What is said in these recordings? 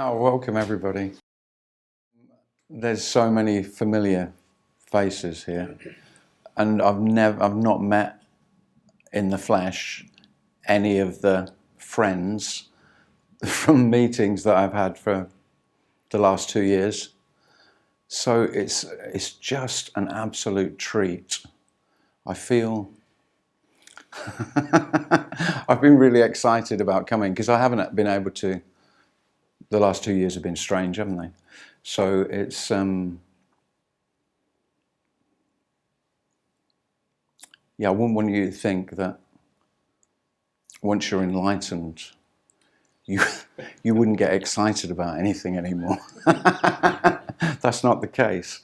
Oh, welcome everybody. There's so many familiar faces here, and I've not met in the flesh any of the friends from meetings that I've had for the last 2 years. So it's just an absolute treat. I feel I've been really excited about coming because I haven't been able to. The last 2 years have been strange, haven't they? So it's I wouldn't want you to think that once you're enlightened, you wouldn't get excited about anything anymore. That's not the case.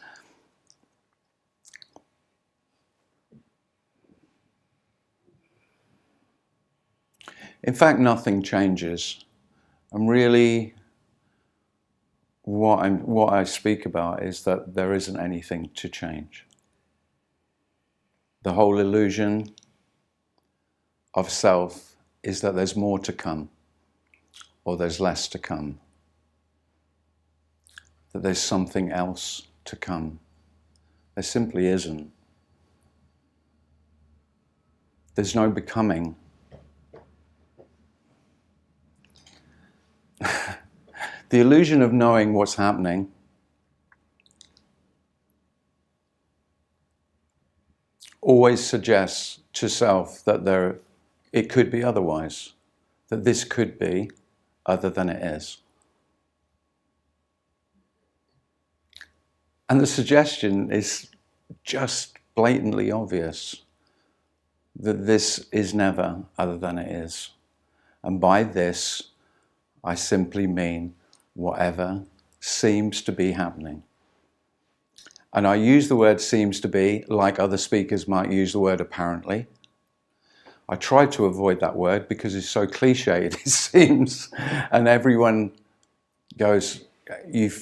In fact, nothing changes. And really, what I speak about is that there isn't anything to change. The whole illusion of self is that there's more to come, or there's less to come, that there's something else to come. There simply isn't. There's no becoming. The illusion of knowing what's happening always suggests to self that it could be otherwise, that this could be other than it is. And the suggestion is just blatantly obvious, that this is never other than it is. And by this, I simply mean whatever seems to be happening. And I use the word seems to be like other speakers might use the word apparently. I try to avoid that word because it's so cliched, it seems. And everyone goes, in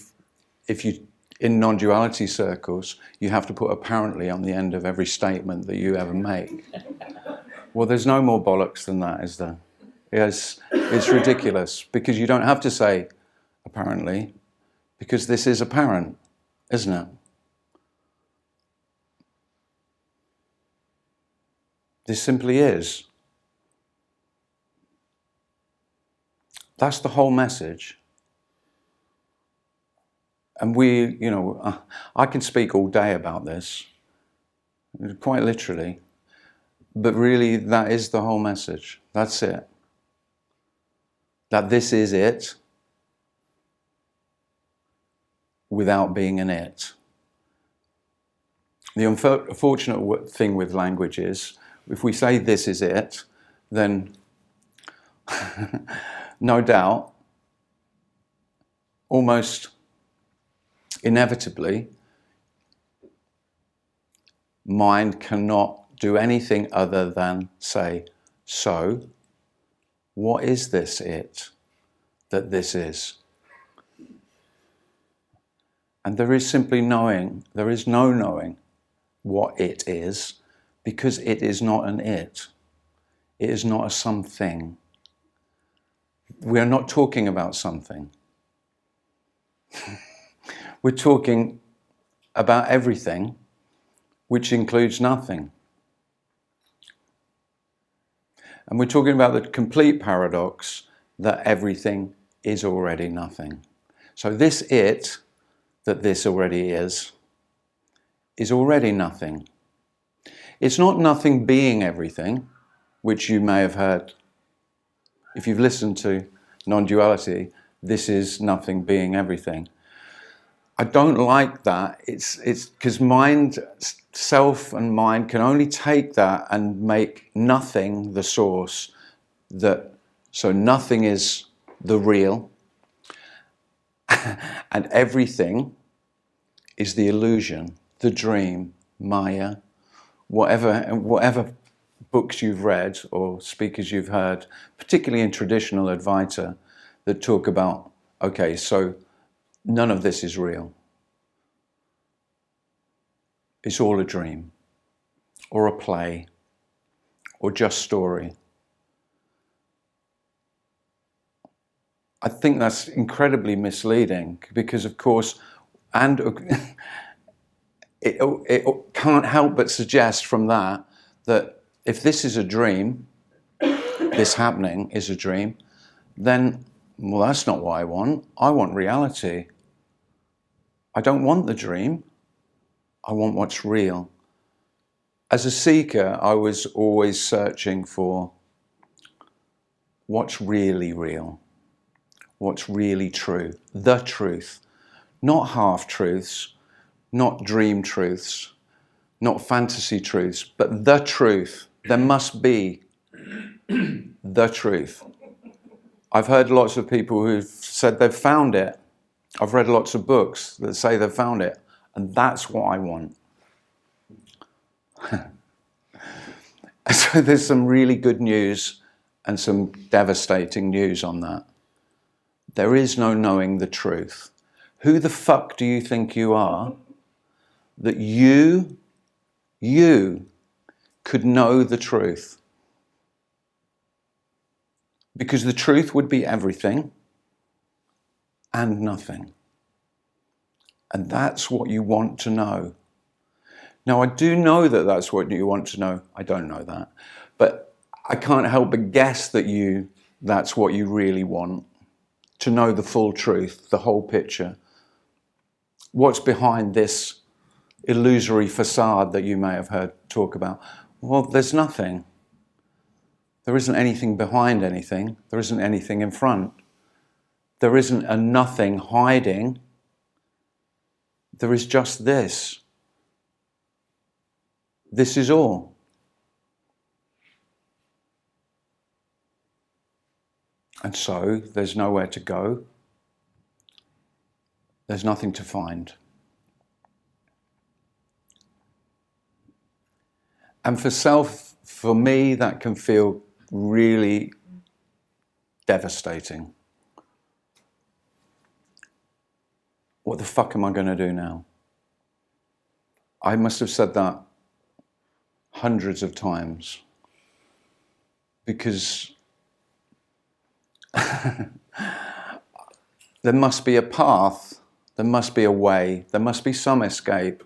non-duality circles, you have to put apparently on the end of every statement that you ever make. Well, there's no more bollocks than that, is there? It's ridiculous, because you don't have to say apparently, because this is apparent, isn't it? This simply is. That's the whole message. And I can speak all day about this, quite literally, but really that is the whole message. That's it. That this is it without being an it. The unfortunate thing with language is, if we say this is it, then no doubt, almost inevitably, mind cannot do anything other than say, so, what is this it that this is? And there is simply knowing, there is no knowing what it is, because it is not an it. It is not a something. We are not talking about something. We're talking about everything, which includes nothing. And we're talking about the complete paradox that everything is already nothing. So this it, that this already is already nothing. It's not nothing being everything, which you may have heard. If you've listened to non-duality, this is nothing being everything. I don't like that. It's because mind, self and mind can only take that and make nothing the source. So nothing is the real, and everything is the illusion, the dream, Maya, whatever books you've read or speakers you've heard, particularly in traditional Advaita, that talk about, okay, so none of this is real. It's all a dream, or a play, or just story. I think that's incredibly misleading because, of course, and it can't help but suggest from that if this is a dream, this happening is a dream, then, well, that's not what I want. I want reality. I don't want the dream. I want what's real. As a seeker, I was always searching for what's really real, what's really true, the truth, not half-truths, not dream truths, not fantasy truths, but the truth. There must be the truth. I've heard lots of people who've said they've found it. I've read lots of books that say they've found it, and that's what I want. So there's some really good news and some devastating news on that. There is no knowing the truth. Who the fuck do you think you are that you could know the truth? Because the truth would be everything and nothing. And that's what you want to know. Now, I do know that that's what you want to know. I don't know that. But I can't help but guess that that's what you really want. To know the full truth, the whole picture. What's behind this illusory facade that you may have heard talk about? Well, there's nothing. There isn't anything behind anything. There isn't anything in front. There isn't a nothing hiding. There is just this. This is all. And so there's nowhere to go. There's nothing to find. And for me, that can feel really devastating. What the fuck am I going to do now? I must have said that hundreds of times because there must be a path, there must be a way, there must be some escape,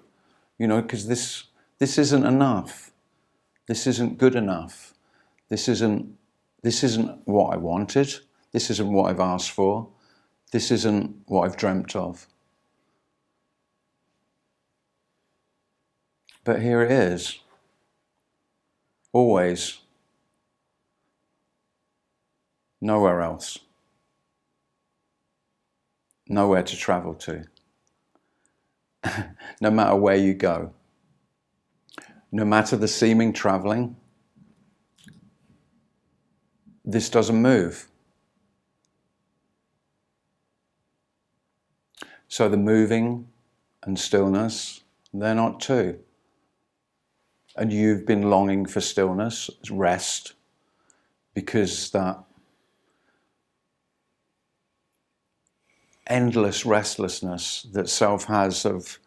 because this isn't enough. This isn't good enough. This isn't what I wanted. This isn't what I've asked for. This isn't what I've dreamt of. But here it is. Always. Nowhere else. Nowhere to travel to. No matter where you go. No matter the seeming traveling, this doesn't move. So the moving and stillness, they're not two. And you've been longing for stillness, rest, because that endless restlessness that self has of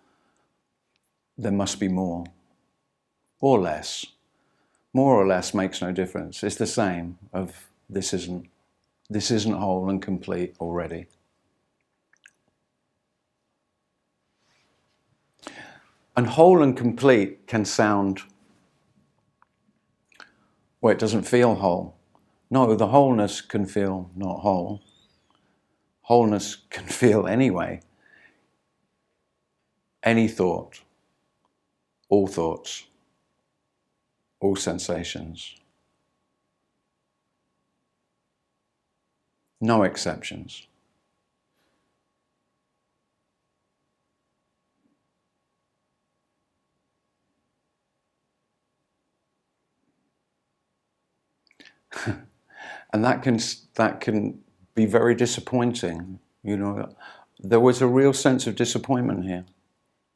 there must be more or less. More or less makes no difference. It's the same of this isn't whole and complete already. And whole and complete can sound, well, it doesn't feel whole. No, the wholeness can feel not whole. Wholeness can feel anyway. Any thought, all thoughts, all sensations. No exceptions. And that can be very disappointing. There was a real sense of disappointment here.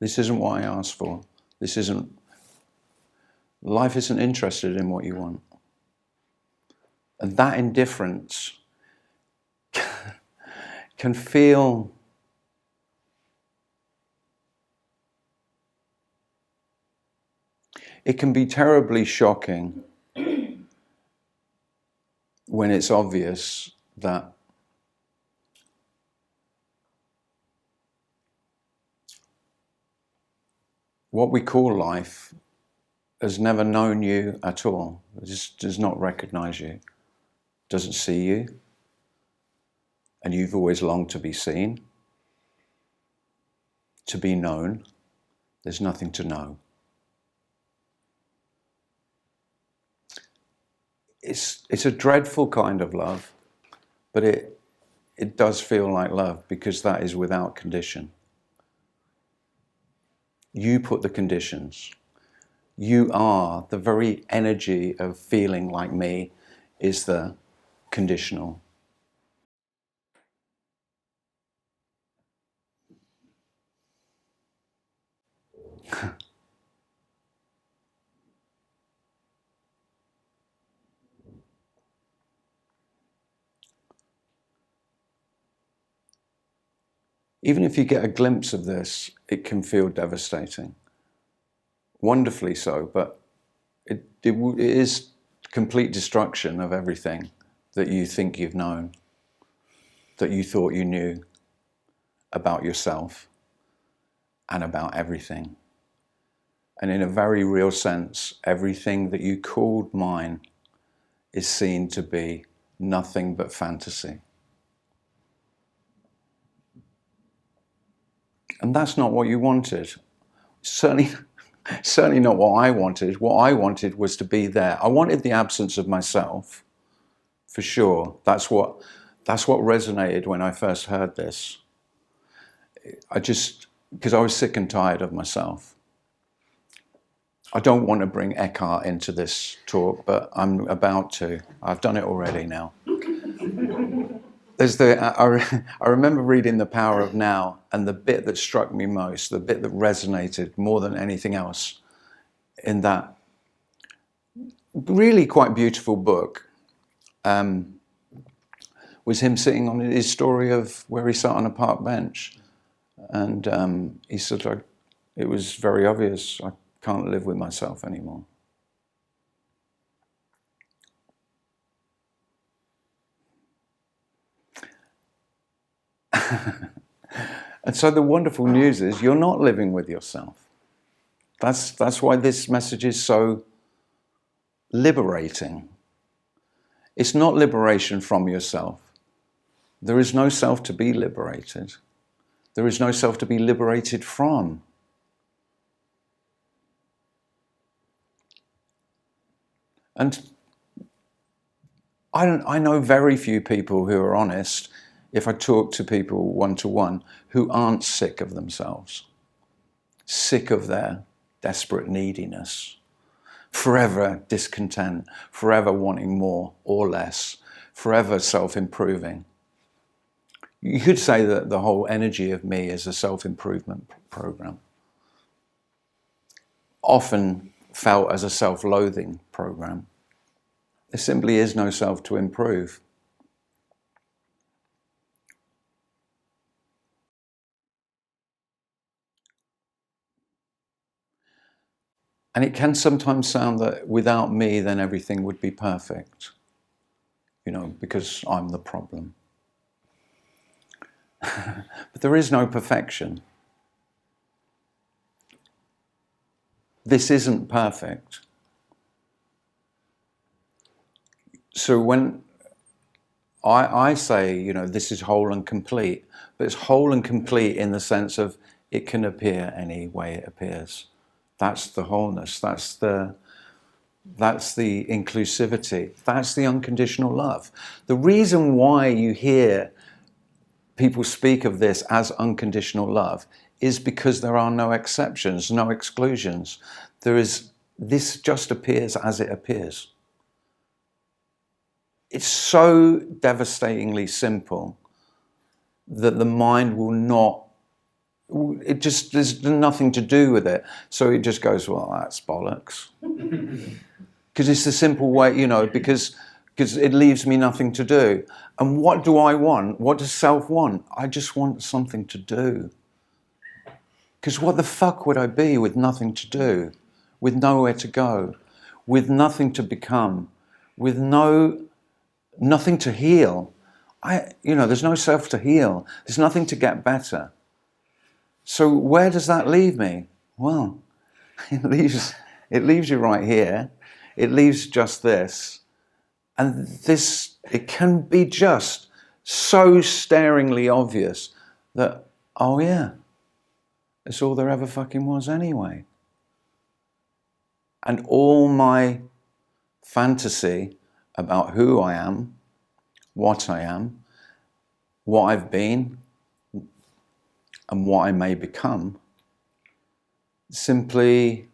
This isn't what I asked for. Life isn't interested in what you want. And that indifference can feel it can be terribly shocking when it's obvious that what we call life has never known you at all. It just does not recognize you, doesn't see you, and you've always longed to be seen, to be known. There's nothing to know. It's a dreadful kind of love, but it does feel like love because that is without condition. You put the conditions. You are, the very energy of feeling like me is the conditional. Even if you get a glimpse of this, it can feel devastating. Wonderfully so, but it is complete destruction of everything that you think you've known, that you thought you knew about yourself and about everything. And in a very real sense, everything that you called mine is seen to be nothing but fantasy. And that's not what you wanted. Certainly not what I wanted. What I wanted was to be there. I wanted the absence of myself, for sure. That's what resonated when I first heard this. Because I was sick and tired of myself. I don't want to bring Eckhart into this talk, but I'm about to. I've done it already now. I remember reading The Power of Now, and the bit that struck me most, the bit that resonated more than anything else in that really quite beautiful book, was him sitting on his story of where he sat on a park bench. And he said, it was very obvious, I can't live with myself anymore. And so the wonderful news is you're not living with yourself. That's why this message is so liberating. It's not liberation from yourself. There is no self to be liberated. There is no self to be liberated from. And I know very few people who are honest, if I talk to people one-to-one, who aren't sick of themselves, sick of their desperate neediness, forever discontent, forever wanting more or less, forever self-improving. You could say that the whole energy of me is a self-improvement program, often felt as a self-loathing program. There simply is no self to improve. And it can sometimes sound that without me, then everything would be perfect, because I'm the problem. But there is no perfection. This isn't perfect. So when I say, this is whole and complete, but it's whole and complete in the sense of it can appear any way it appears. That's the wholeness. That's the inclusivity. That's the unconditional love. The reason why you hear people speak of this as unconditional love is because there are no exceptions, no exclusions. This just appears as it appears. It's so devastatingly simple that the mind will not, there's nothing to do with it. So it just goes, well, that's bollocks. Because it's the simple way, because it leaves me nothing to do. And what do I want? What does self want? I just want something to do. Because what the fuck would I be with nothing to do, with nowhere to go, with nothing to become, with nothing to heal? There's no self to heal. There's nothing to get better. So where does that leave me? Well, It leaves you right here. It leaves just this. And this, it can be just so staringly obvious that, oh yeah, it's all there ever fucking was anyway. And all my fantasy about who I am, what I've been, and what I may become, simply,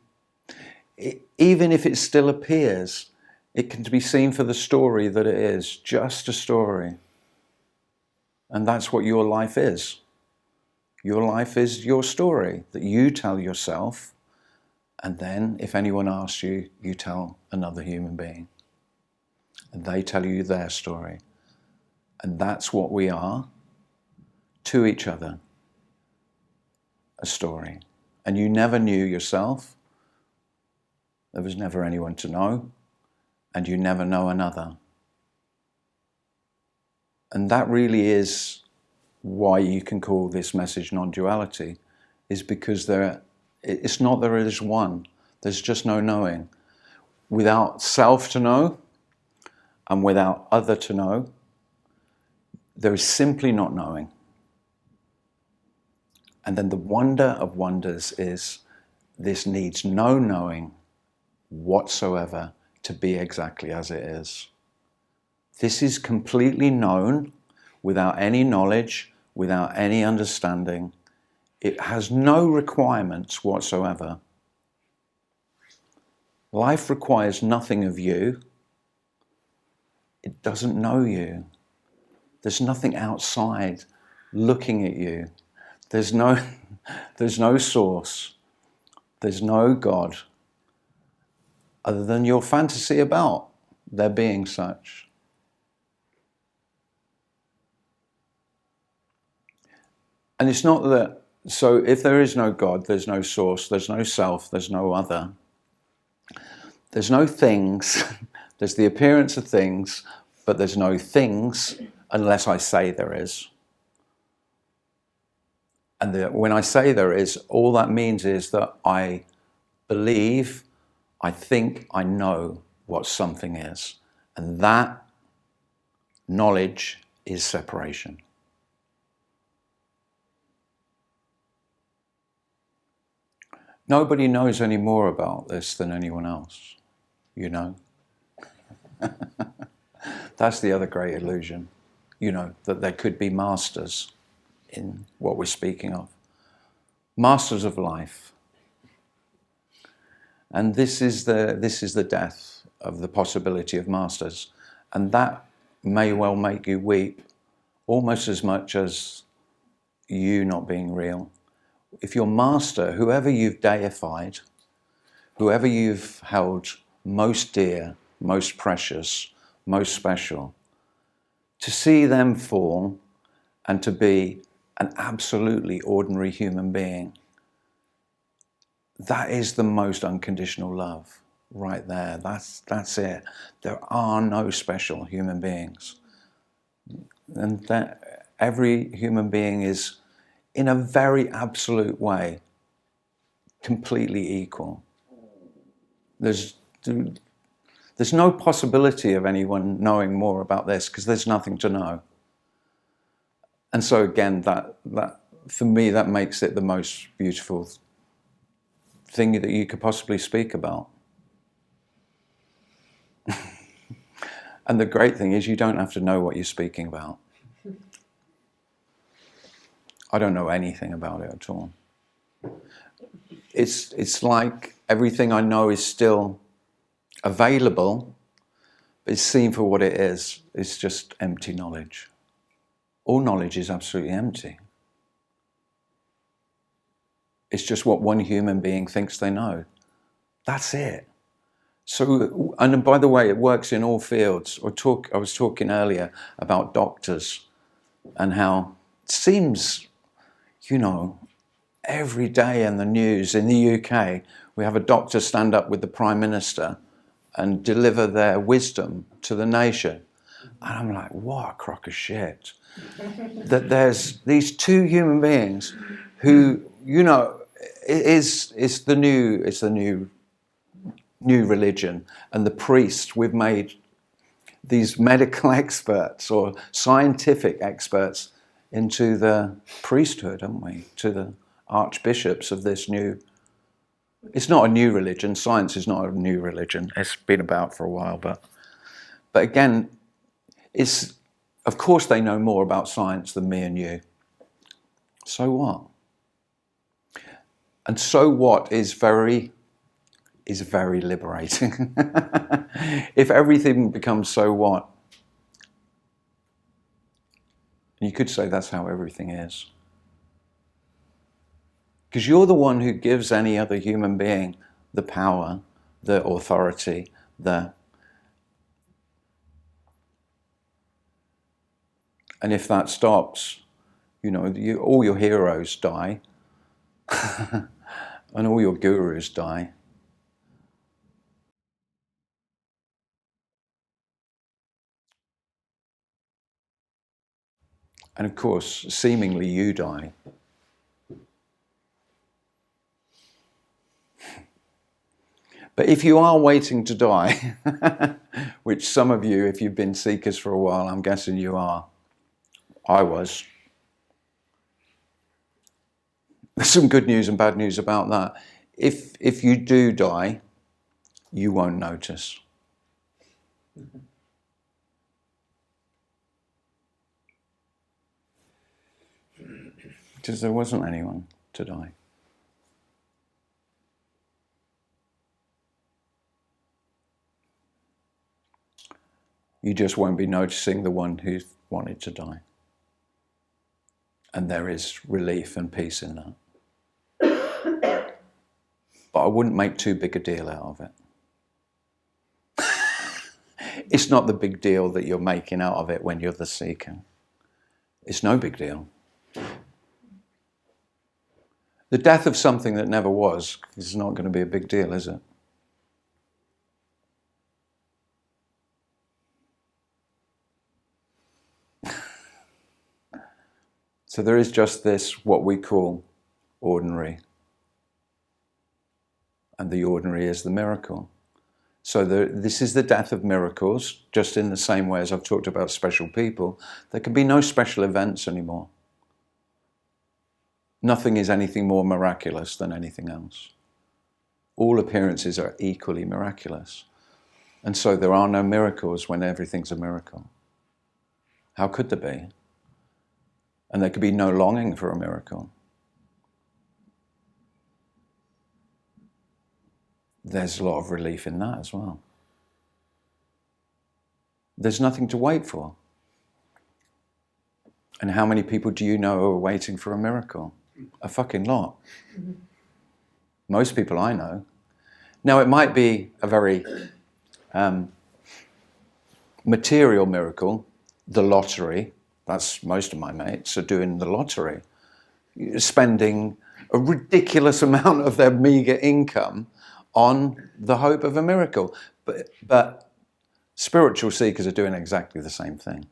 even if it still appears, it can be seen for the story that it is, just a story. And that's what your life is. Your life is your story that you tell yourself, and then if anyone asks you, you tell another human being. And they tell you their story. And that's what we are to each other, a story. And you never knew yourself. There was never anyone to know. And you never know another. And that really is why you can call this message non-duality, is because it's not there is one. There's just no knowing. Without self to know and without other to know, there is simply not knowing. And then the wonder of wonders is this needs no knowing whatsoever to be exactly as it is. This is completely known without any knowledge, without any understanding. It has no requirements whatsoever. Life requires nothing of you. It doesn't know you. There's nothing outside looking at you. There's no source. There's no God other than your fantasy about there being such. And it's not that, so if there is no God, there's no source, there's no self, there's no other. There's no things, there's the appearance of things, but there's no things unless I say there is. And when I say there is, all that means is that I believe, I think, I know what something is. And that knowledge is separation. Nobody knows any more about this than anyone else, you know. That's the other great illusion, you know, that there could be masters in what we're speaking of. Masters of life. And this is the death of the possibility of masters. And that may well make you weep almost as much as you not being real. If your master, whoever you've deified, whoever you've held most dear, most precious, most special, to see them fall and to be an absolutely ordinary human being, that is the most unconditional love right there. That's it. There are no special human beings. And that every human being is, in a very absolute way, completely equal. There's no possibility of anyone knowing more about this because there's nothing to know. And so again, that for me, that makes it the most beautiful thing that you could possibly speak about. And the great thing is you don't have to know what you're speaking about. I don't know anything about it at all. It's like everything I know is still available, but it's seen for what it is. It's just empty knowledge. All knowledge is absolutely empty. It's just what one human being thinks they know. That's it. So, and by the way, it works in all fields. I was talking earlier about doctors and how it seems, you know, every day in the news in the UK, we have a doctor stand up with the Prime Minister and deliver their wisdom to the nation. And I'm like, what a crock of shit. That there's these two human beings who, you know, it's the new religion, and the priest, we've made these medical experts or scientific experts into the priesthood, haven't we? To the archbishops of this new. It's not a new religion. Science is not a new religion. It's been about for a while, but again, it's, of course they know more about science than me and you. So what? And so what is very liberating. If everything becomes so what, you could say that's how everything is. Because you're the one who gives any other human being the power, the authority, and if that stops, all your heroes die, and all your gurus die. And of course, seemingly you die. But if you are waiting to die, which some of you, if you've been seekers for a while, I'm guessing you are. I was. There's some good news and bad news about that. If you do die, you won't notice. Because there wasn't anyone to die. You just won't be noticing the one who wanted to die. And there is relief and peace in that. But I wouldn't make too big a deal out of it. It's not the big deal that you're making out of it when you're the seeker. It's no big deal. The death of something that never was is not going to be a big deal, is it? So there is just this, what we call ordinary. And the ordinary is the miracle. So this is the death of miracles, just in the same way as I've talked about special people. There can be no special events anymore. Nothing is anything more miraculous than anything else. All appearances are equally miraculous. And so there are no miracles when everything's a miracle. How could there be? And there could be no longing for a miracle. There's a lot of relief in that as well. There's nothing to wait for. And how many people do you know are waiting for a miracle? A fucking lot. Most people I know. Now it might be a very material miracle, the lottery. That's most of my mates are doing the lottery, spending a ridiculous amount of their meager income on the hope of a miracle. But spiritual seekers are doing exactly the same thing.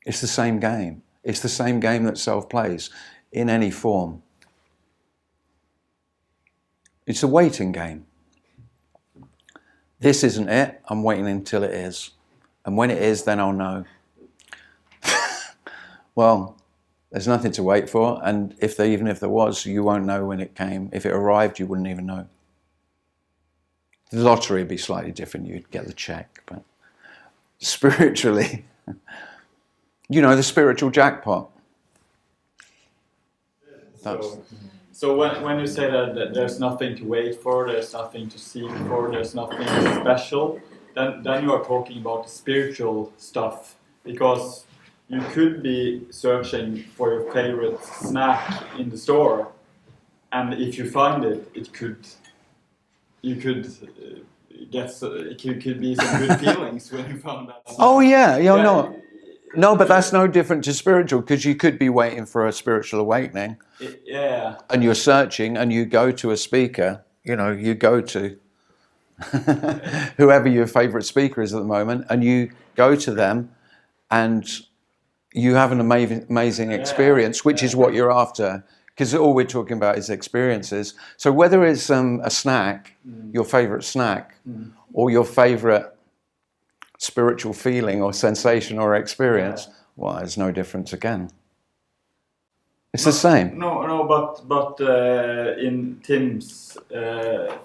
It's the same game. It's the same game that self plays in any form. It's a waiting game. This isn't it. I'm waiting until it is. And when it is, then I'll know. Well, there's nothing to wait for. And even if there was, you won't know when it came. If it arrived, you wouldn't even know. The lottery would be slightly different. You'd get the check. But spiritually, the spiritual jackpot. So when you say that there's nothing to wait for, there's nothing to seek for, there's nothing special, then you are talking about the spiritual stuff, because you could be searching for your favorite snack in the store, and if you find it, it could be some good feelings when you found that snack. Oh yeah, no, but that's no different to spiritual, because you could be waiting for a spiritual awakening. Yeah. And you're searching, and you go to a speaker. You go to whoever your favorite speaker is at the moment, and you go to them, and you have an amazing experience, which is what you're after. because all we're talking about is experiences. So whether it's a snack, your favorite snack, or your favorite spiritual feeling or sensation or experience, well, there's no difference again. It's the same. No, but in Tim's, there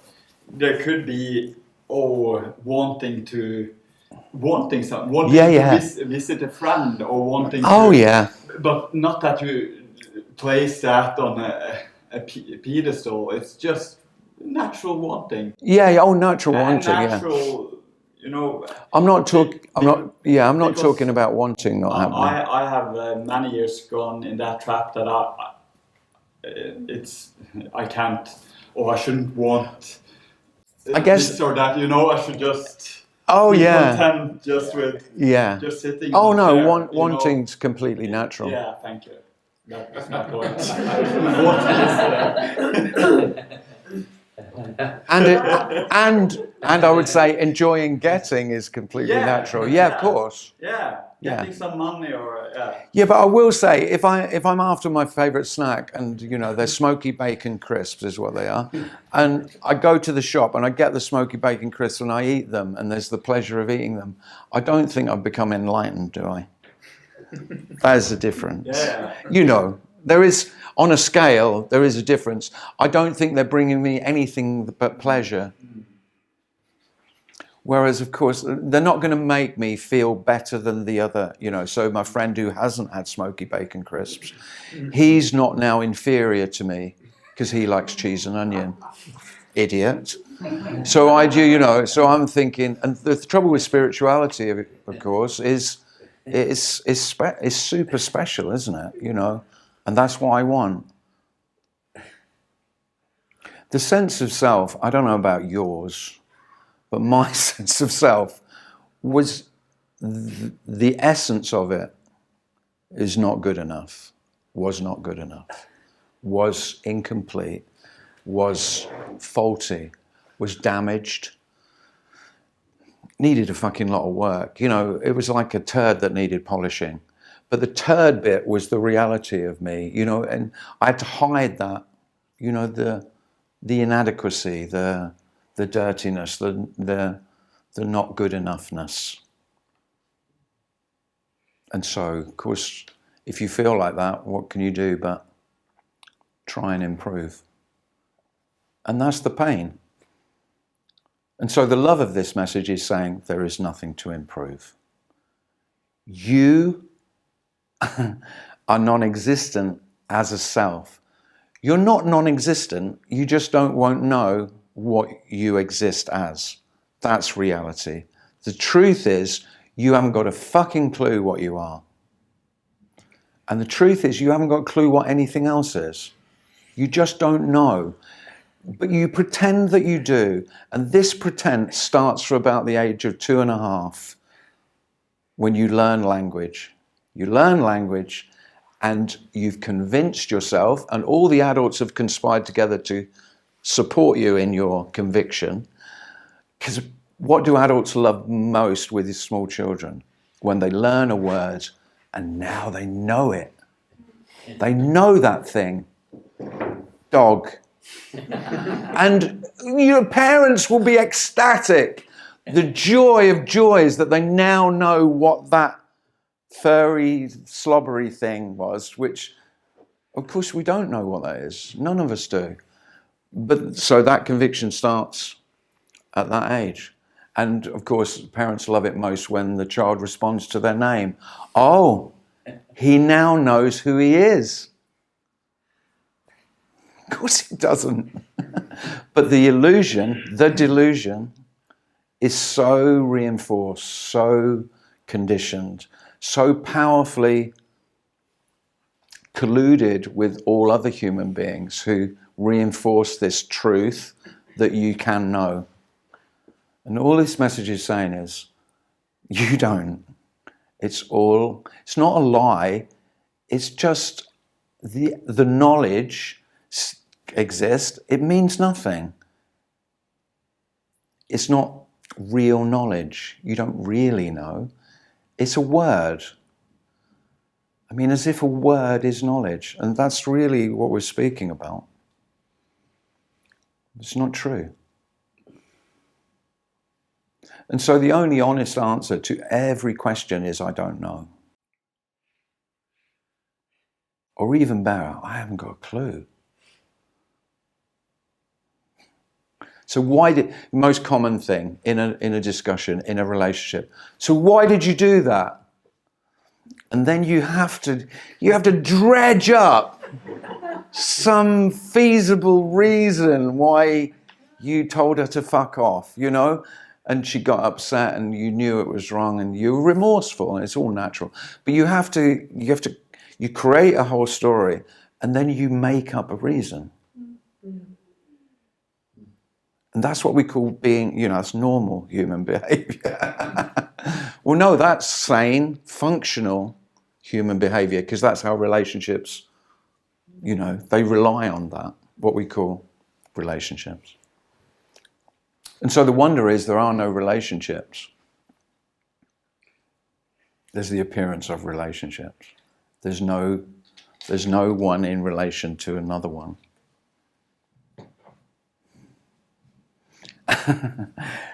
could be wanting to visit a friend, or wanting but not that you place that on a pedestal. It's just natural wanting. Natural wanting. Natural, you know. I'm not talking about wanting not happening. I have many years gone in that trap that I can't, or I shouldn't want. I guess this or that, I should just. Be content just with just sitting. Oh no, chair, wanting's completely natural. Yeah, thank you. That's my point. and I would say enjoying getting is completely natural. Yeah, of course. Yeah. Getting some money or Yeah, but I will say if I'm after my favourite snack and they're smoky bacon crisps is what they are, and I go to the shop and I get the smoky bacon crisps and I eat them and there's the pleasure of eating them, I don't think I've become enlightened, do I? There's a difference. Yeah. There is, on a scale, there is a difference. I don't think they're bringing me anything but pleasure. Whereas, of course, they're not going to make me feel better than the other, So my friend who hasn't had smoky bacon crisps, he's not now inferior to me because he likes cheese and onion. Idiot. So I do, so I'm thinking, and the trouble with spirituality, of course, is it's super special, isn't it? And that's what I want. The sense of self, I don't know about yours, but my sense of self was the essence of it is not good enough, was not good enough, was incomplete, was faulty, was damaged, needed a fucking lot of work. It was like a turd that needed polishing. But the turd bit was the reality of me, and I had to hide that, the inadequacy, the dirtiness, the not good enoughness. And so, of course, if you feel like that, what can you do but try and improve? And that's the pain. And so the love of this message is saying there is nothing to improve. You are non-existent as a self. You're not non-existent, you just won't know what you exist as. That's reality. The truth is, you haven't got a fucking clue what you are. And the truth is, you haven't got a clue what anything else is. You just don't know. But you pretend that you do. And this pretense starts from about the age of 2.5, when you learn language. You learn language and you've convinced yourself, and all the adults have conspired together to support you in your conviction. Because what do adults love most with these small children? When they learn a word and now they know it. They know that thing. Dog. And your parents will be ecstatic. The joy of joys that they now know what that furry, slobbery thing was, which, of course, we don't know what that is. None of us do. But so that conviction starts at that age. And, of course, parents love it most when the child responds to their name. Oh, he now knows who he is. Of course he doesn't. But the delusion, is so reinforced, so conditioned, so powerfully colluded with all other human beings who reinforce this truth that you can know. And all this message is saying is, you don't. It's not a lie. It's just the knowledge exists. It means nothing. It's not real knowledge. You don't really know. It's a word. I mean, as if a word is knowledge. And that's really what we're speaking about. It's not true. And so the only honest answer to every question is, I don't know. Or even better, I haven't got a clue. So why did, most common thing in a discussion, in a relationship, so why did you do that? And then you have to dredge up some feasible reason why you told her to fuck off, you know? And she got upset and you knew it was wrong and you were remorseful, and it's all natural. But you create a whole story and then you make up a reason. And that's what we call being, that's normal human behavior. Well, no, that's sane, functional human behavior, because that's how relationships, they rely on that, what we call relationships. And so the wonder is there are no relationships. There's the appearance of relationships. There's no one in relation to another one.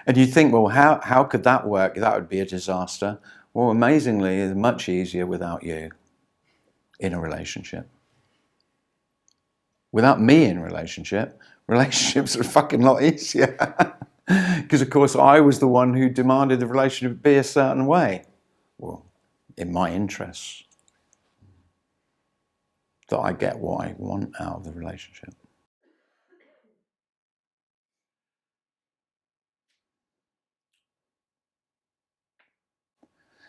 And you think, well, how could that work? That would be a disaster. Well, amazingly, it's much easier without you in a relationship. Without me in relationships are a fucking lot easier. Because, of course, I was the one who demanded the relationship be a certain way. Well, in my interests. That I get what I want out of the relationship.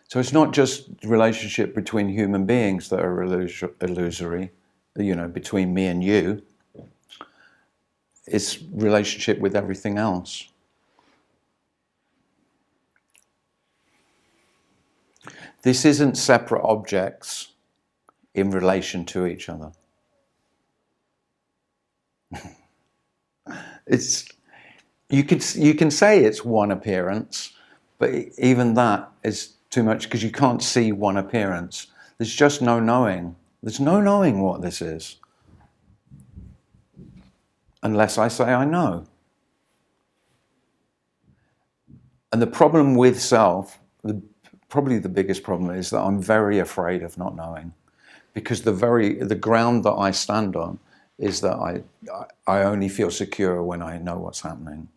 So it's not just relationship between human beings that are illusory, between me and you. It's relationship with everything else. This isn't separate objects in relation to each other. You can say it's one appearance, but even that is too much because you can't see one appearance. There's just no knowing. There's no knowing what this is. Unless I say I know. And the problem with self, probably the biggest problem is that I'm very afraid of not knowing. Because the ground that I stand on is that I only feel secure when I know what's happening.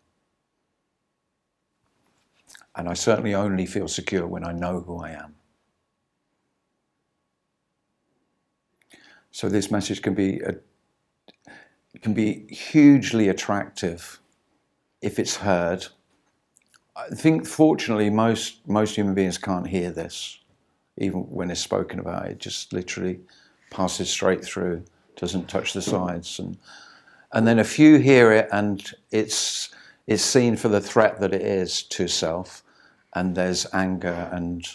And I certainly only feel secure when I know who I am. So this message can be hugely attractive if it's heard. I think, fortunately, most human beings can't hear this, even when it's spoken about. It just literally passes straight through, doesn't touch the sides, and then a few hear it, and it's seen for the threat that it is to self. And there's anger and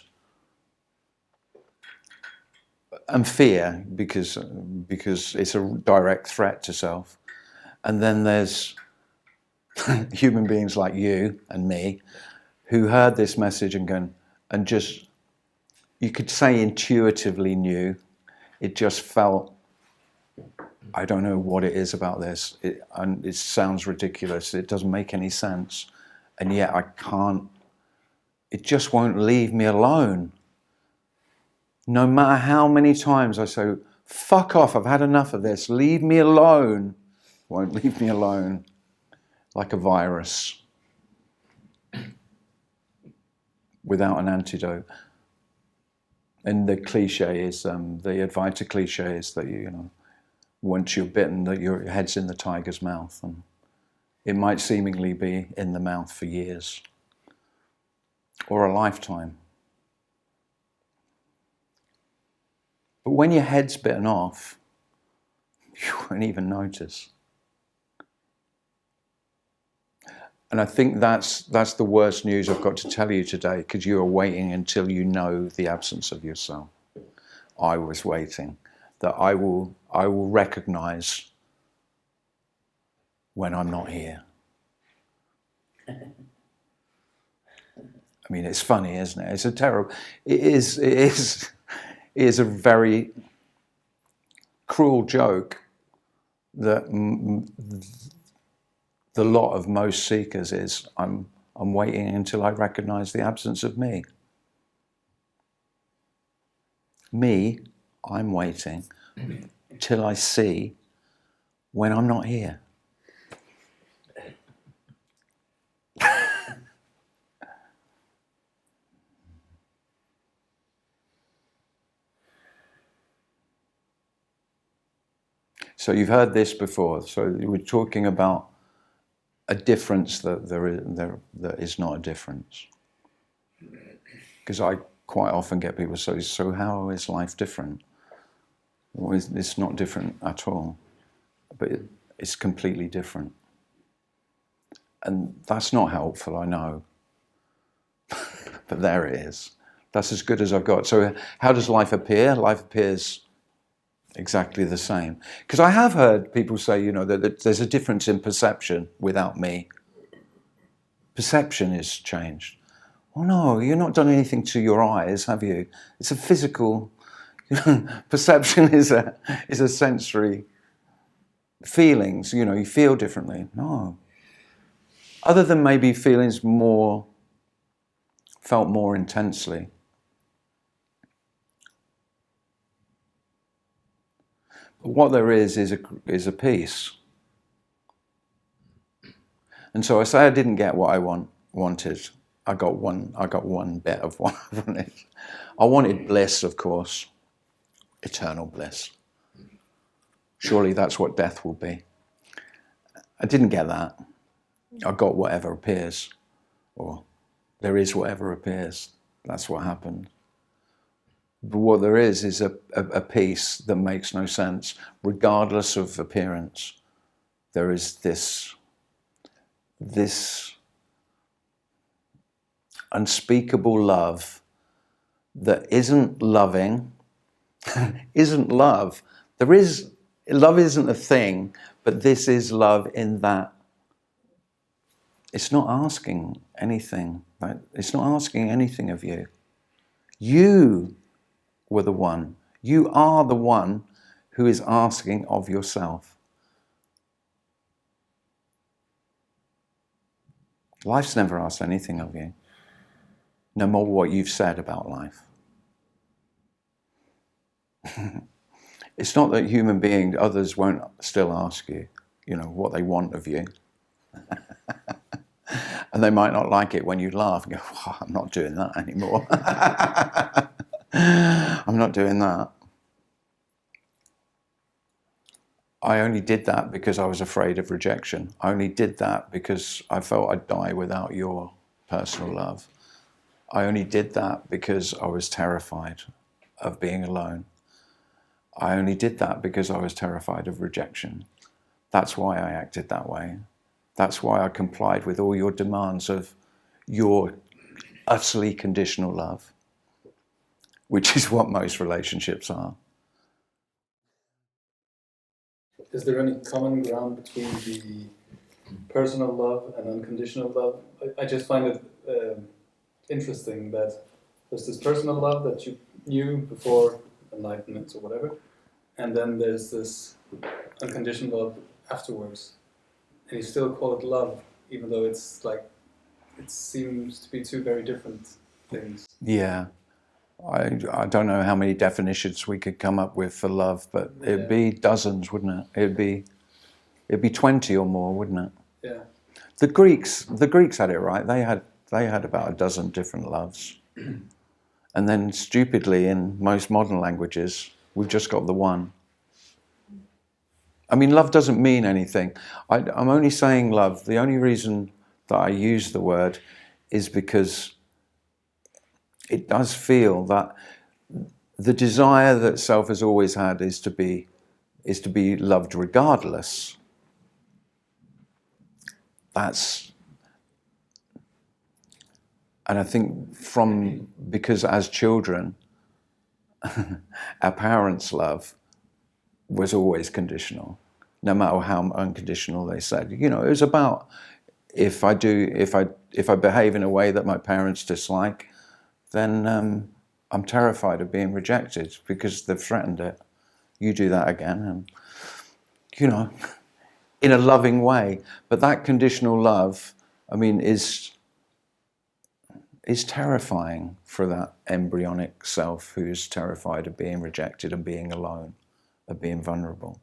fear because it's a direct threat to self. And then there's human beings like you and me who heard this message and just, you could say intuitively knew. It just felt, I don't know what it is about this. And it sounds ridiculous. It doesn't make any sense. And yet I can't. It just won't leave me alone. No matter how many times I say, fuck off, I've had enough of this, leave me alone. Won't leave me alone. Like a virus. Without an antidote. And the cliche is, the Advaita cliche is that, once you're bitten, that your head's in the tiger's mouth. And it might seemingly be in the mouth for years. Or a lifetime. But when your head's bitten off, you won't even notice. And I think that's the worst news I've got to tell you today, because you are waiting until you know the absence of yourself. I was waiting, that I will recognize when I'm not here. I mean, it's funny, isn't it? It's a terrible. It is. is a very cruel joke that the lot of most seekers is, I'm waiting until I recognize the absence of me. Me, I'm waiting till I see when I'm not here. So you've heard this before. So we're talking about a difference that that is not a difference. Because I quite often get people say, so how is life different? Well, it's not different at all, but it's completely different. And that's not helpful, I know. But there it is. That's as good as I've got. So how does life appear? Life appears exactly the same. Because I have heard people say, that there's a difference in perception without me. Perception is changed. Well, no, you've not done anything to your eyes, have you? It's a physical... perception is a sensory feelings. You feel differently. No. Other than maybe feelings felt more intensely. But what there is a peace. And so I say I didn't get what I wanted. I got one bit of what I wanted. I wanted bliss, of course. Eternal bliss. Surely that's what death will be. I didn't get that. I got whatever appears, or there is whatever appears. That's what happened. But what there is a peace that makes no sense, regardless of appearance. There is this unspeakable love that isn't loving, isn't love. Love isn't a thing, but this is love in that it's not asking anything. Right? It's not asking anything of you. You were the one. You are the one who is asking of yourself. Life's never asked anything of you, no matter what you've said about life. It's not that human beings, others won't still ask you, what they want of you. And they might not like it when you laugh and go, oh, I'm not doing that anymore. I'm not doing that. I only did that because I was afraid of rejection. I only did that because I felt I'd die without your personal love. I only did that because I was terrified of being alone. I only did that because I was terrified of rejection. That's why I acted that way. That's why I complied with all your demands of your utterly conditional love, which is what most relationships are. Is there any common ground between the personal love and unconditional love? I just find it interesting that there's this personal love that you knew before enlightenment or whatever, and then there's this unconditional love afterwards, and you still call it love, even though it's like it seems to be two very different things. Yeah, I don't know how many definitions we could come up with for love, but it'd be dozens, wouldn't it? It'd be 20 or more, wouldn't it? Yeah. The Greeks had it right. They had about a dozen different loves. And then stupidly, in most modern languages, we've just got the one. I mean, love doesn't mean anything. I'm only saying love. The only reason that I use the word is because it does feel that the desire that self has always had is to be loved regardless. And I think because as children, our parents' love was always conditional, no matter how unconditional they said. It was about if I behave in a way that my parents dislike, then I'm terrified of being rejected because they've threatened it. You do that again, and you know, in a loving way. But that conditional love, I mean, is terrifying for that embryonic self who is terrified of being rejected and being alone, of being vulnerable.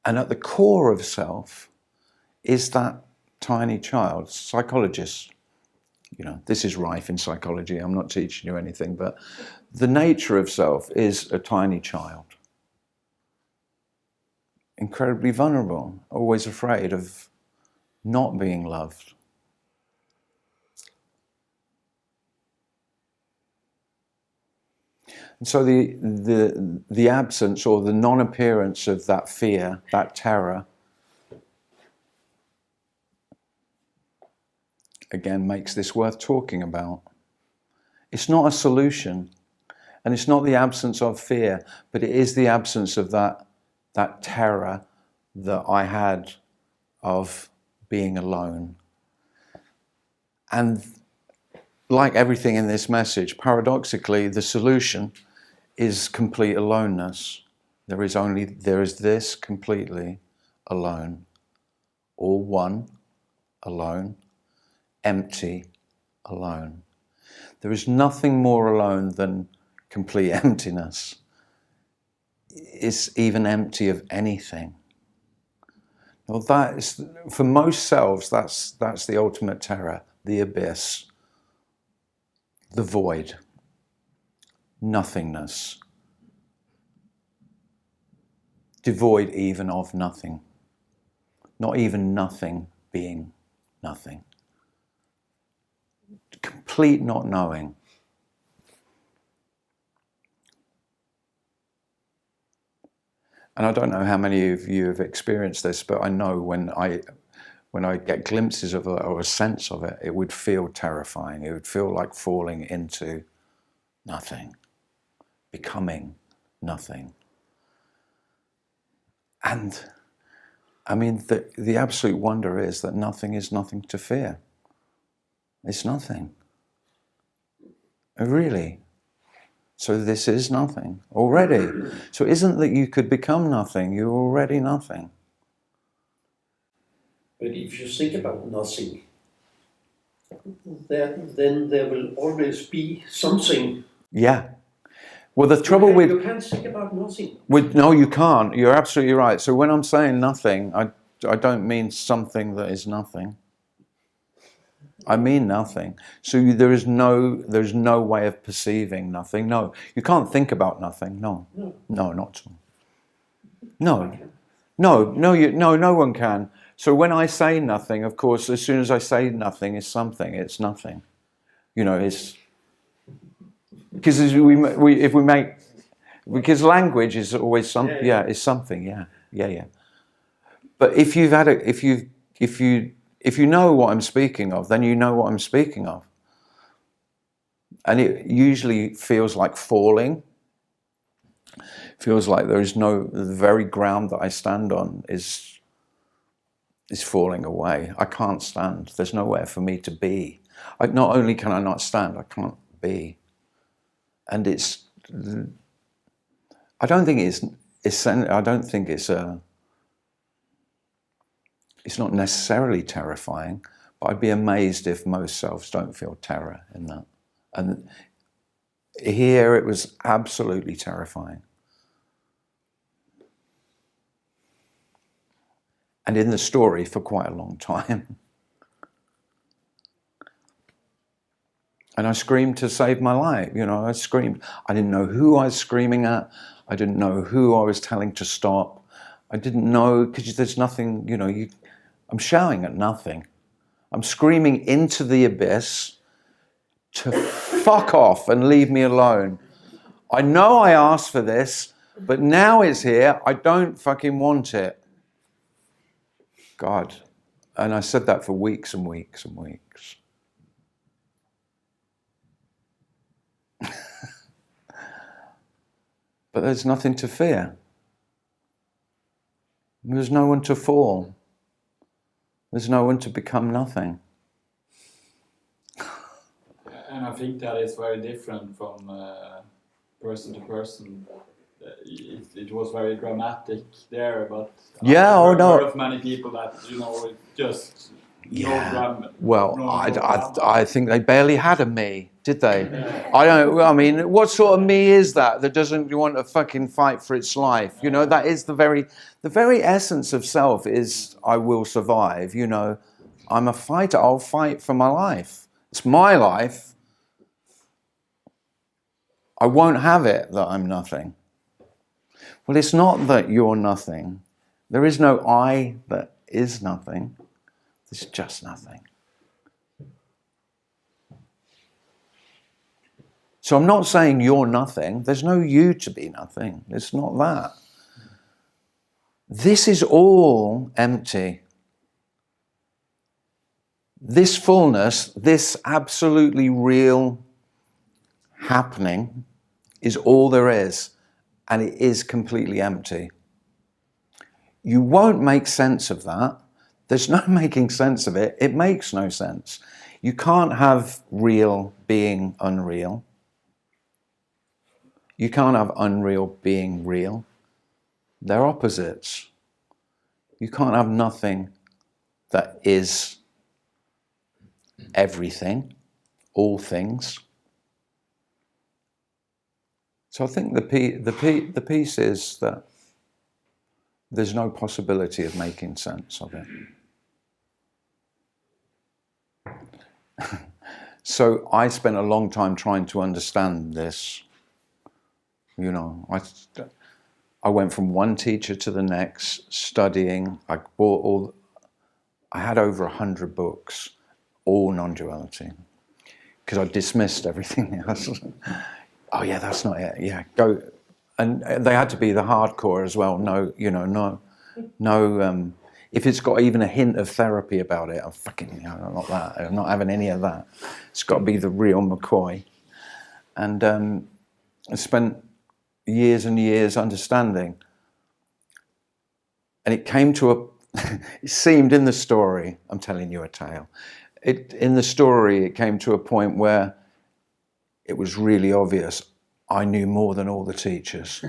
And at the core of self is that tiny child. Psychologists, you know, this is rife in psychology, I'm not teaching you anything, but the nature of self is a tiny child. Incredibly vulnerable, always afraid of not being loved. And so the absence or the non-appearance of that fear, that terror, again makes this worth talking about. It's not a solution, and it's not the absence of fear, but it is the absence of that terror that I had of being alone. And like everything in this message, paradoxically, the solution is complete aloneness. There is this completely alone. All one, alone, empty, alone. There is nothing more alone than complete emptiness. It's even empty of anything. Well, that is, for most selves, that's the ultimate terror, the abyss, the void, nothingness, devoid even of nothing, not even nothing being nothing, complete not knowing. And I don't know how many of you have experienced this, but I know when I get glimpses of it or a sense of it, it would feel terrifying. It would feel like falling into nothing, becoming nothing. And I mean, the absolute wonder is that nothing is nothing to fear. It's nothing. Really. So this is nothing already. So it isn't that you could become nothing, you're already nothing. But if you think about nothing, then there will always be something. Yeah. Well, the trouble with... You can't think about nothing. No, you can't. You're absolutely right. So when I'm saying nothing, I don't mean something that is nothing. I mean nothing. So there's no way of perceiving nothing. No, you can't think about nothing. No, not at all. No one can. So when I say nothing, of course, as soon as I say nothing is something, it's nothing. You know, it's because because language is always something. Yeah, it's something. Yeah. But if you know what I'm speaking of, then you know what I'm speaking of. And it usually feels like falling. Feels like the very ground that I stand on is falling away. I can't stand. There's nowhere for me to be. Not only can I not stand, I can't be. And I don't think it's not necessarily terrifying, but I'd be amazed if most selves don't feel terror in that. And here it was absolutely terrifying. And in the story for quite a long time. And I screamed to save my life. You know, I screamed. I didn't know who I was screaming at. I didn't know who I was telling to stop. I didn't know, because there's nothing, you know, I'm shouting at nothing. I'm screaming into the abyss to fuck off and leave me alone. I know I asked for this, but now it's here. I don't fucking want it. God. And I said that for weeks and weeks and weeks. But there's nothing to fear. There's no one to fall. There's no one to become nothing. And I think that is very different from person to person. It was very dramatic there, but Yeah, I've no. heard of many people that just no drama. Well, no I drama. think they barely had a me, did they? I mean, what sort of me is that doesn't want to fucking fight for its life? That is the very essence of self is I will survive. I'm a fighter. I'll fight for my life. It's my life. I won't have it that I'm nothing. Well, it's not that you're nothing. There is no I that is nothing. It's just nothing. So I'm not saying you're nothing. There's no you to be nothing. It's not that. This is all empty. This fullness, this absolutely real happening is all there is, and it is completely empty. You won't make sense of that. There's no making sense of it. It makes no sense. You can't have real being unreal. You can't have unreal being real. They're opposites. You can't have nothing that is everything, all things. So I think the piece is that there's no possibility of making sense of it. So I spent a long time trying to understand this. I went from one teacher to the next, studying. I had over 100 books, all non-duality, because I dismissed everything else. Oh yeah, that's not it. Yeah, go. And they had to be the hardcore as well. No. If it's got even a hint of therapy about it, I'm fucking, not that. I'm not having any of that. It's got to be the real McCoy. And I spent years and years understanding. And it came to it seemed in the story, I'm telling you a tale. In the story, it came to a point where it was really obvious I knew more than all the teachers.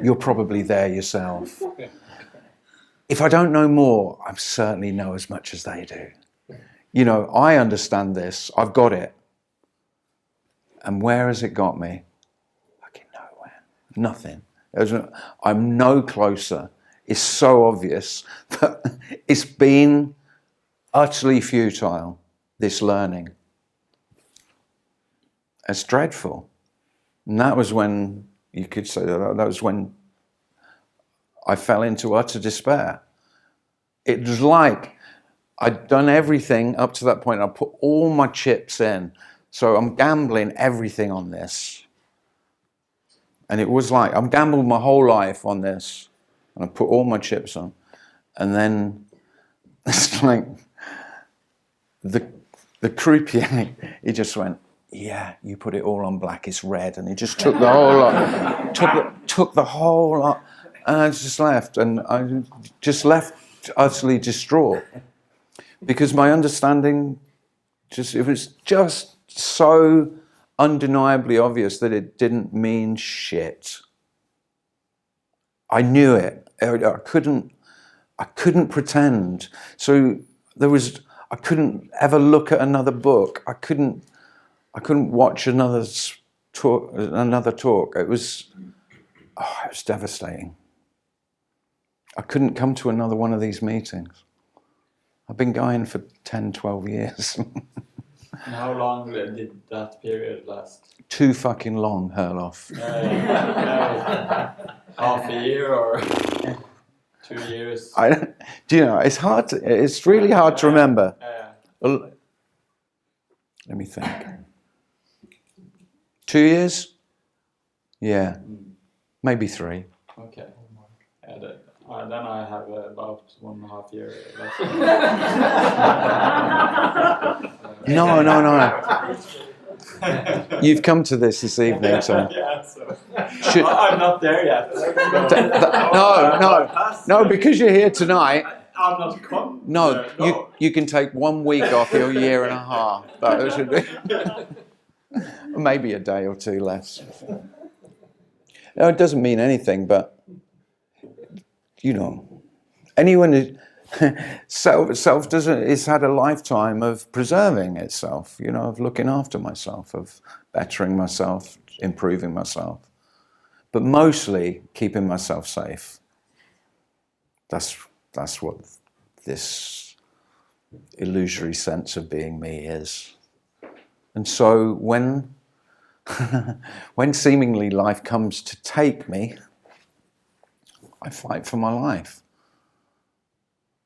You're probably there yourself. If I don't know more, I certainly know as much as they do. I understand this. I've got it. And where has it got me? Fucking nowhere. Nothing. I'm no closer. It's so obvious that it's been utterly futile, this learning. It's dreadful. And that was when, you could say that was when I fell into utter despair. It was like I'd done everything up to that point. I put all my chips in. So I'm gambling everything on this. And it was like, I've gambled my whole life on this. And I put all my chips on. And then it's like the croupier, he just went, yeah, you put it all on black, it's red. And he just took the whole lot, took the whole lot. And I just left. And I just left utterly distraught. Because my understanding, it was just so undeniably obvious that it didn't mean shit. I knew it. I couldn't pretend. So I couldn't ever look at another book. I couldn't watch another talk. It was devastating. I couldn't come to another one of these meetings. I've been going for 10, 12 years. And how long did that period last? Too fucking long, Herloff. Half a year or 2 years? It's really hard to remember. Let me think. 2 years? Yeah. Maybe 3. Okay. Then I have about 1.5 years left. No. You've come to this evening, so. Yeah, so. I'm not there yet. No, because you're here tonight. I'm not con. No, you can take 1 week off your year and a half. That should be maybe a day or two less. No, it doesn't mean anything, but you know, anyone who self doesn't. It's had a lifetime of preserving itself. You know, of looking after myself, of bettering myself, improving myself, but mostly keeping myself safe. That's what this illusory sense of being me is. And so when seemingly life comes to take me, I fight for my life.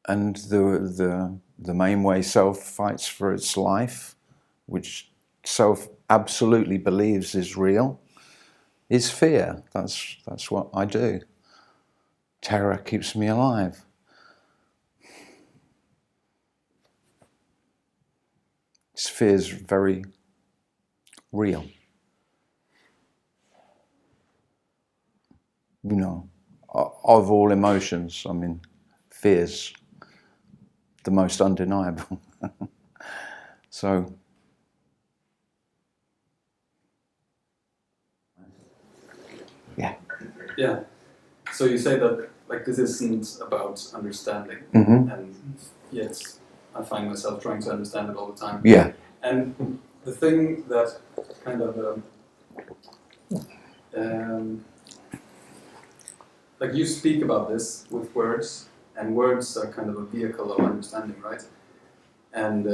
And the main way self fights for its life, which self absolutely believes is real, is fear. That's what I do. Terror keeps me alive. Fear is very real. You know, of all emotions, I mean, fear's the most undeniable. So, yeah. Yeah. So you say that like this isn't about understanding, Mm-hmm. and yet I find myself trying to understand it all the time. Yeah. And the thing that kind of like you speak about this with words, and words are kind of a vehicle of understanding, right? And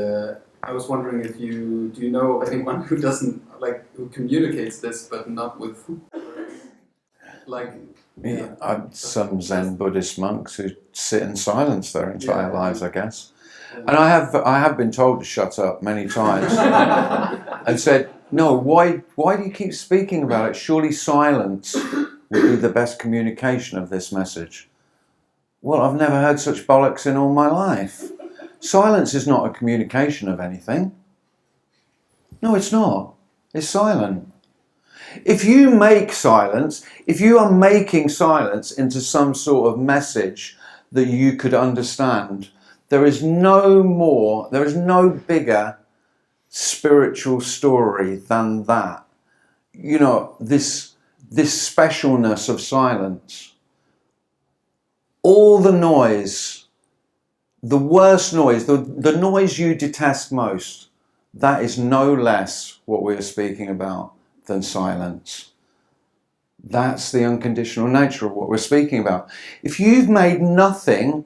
I was wondering if do you know anyone who doesn't who communicates this but not with like. Yeah, some Zen Buddhist monks who sit in silence their entire lives, I guess. And I have been told to shut up many times, and said, no, why do you keep speaking about it? Surely silence would be the best communication of this message. Well, I've never heard such bollocks in all my life. Silence is not a communication of anything. No, it's not. It's silent. If you make silence, if you are making silence into some sort of message that you could understand, there is no bigger spiritual story than that. You know, this specialness of silence. All the noise, the worst noise, the noise you detest most, that is no less what we are speaking about than silence. That's the unconditional nature of what we're speaking about. If you've made nothing,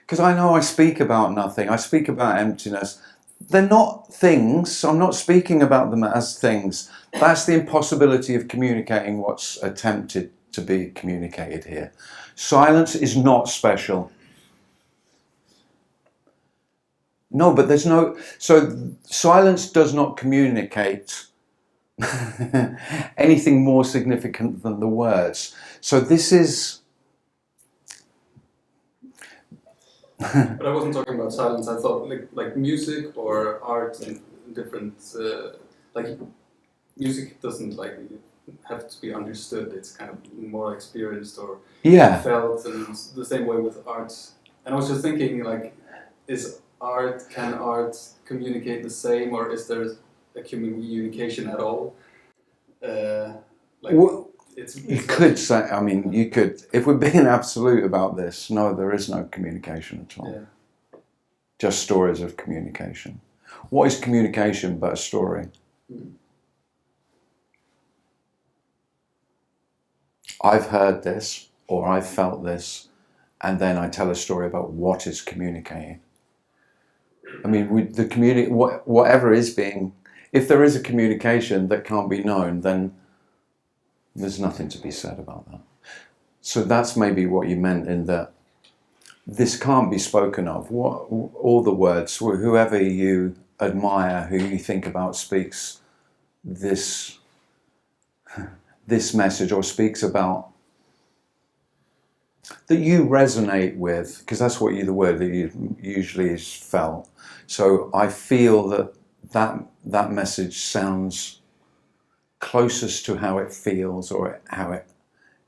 because I know I speak about nothing, I speak about emptiness, they're not things, I'm not speaking about them as things. That's the impossibility of communicating what's attempted to be communicated here. Silence is not special. No, but so silence does not communicate anything more significant than the words. So this is... But I wasn't talking about silence. I thought like music or art and different like music doesn't have to be understood. It's kind of more experienced or felt, and the same way with art. And I was just thinking can art communicate the same, or is there a communication at all? You could say, I mean, you could, if we're being absolute about this, no, there is no communication at all. Yeah. Just stories of communication. What is communication but a story? Mm. I've heard this, or I've felt this, and then I tell a story about what is communicating. I mean, whatever is being, if there is a communication that can't be known, then there's nothing to be said about that. So that's maybe what you meant in that this can't be spoken of. All the words, whoever you admire, who you think about speaks this message or speaks about that you resonate with, because that's what the word that you usually is felt. So I feel that message sounds closest to how it feels or how it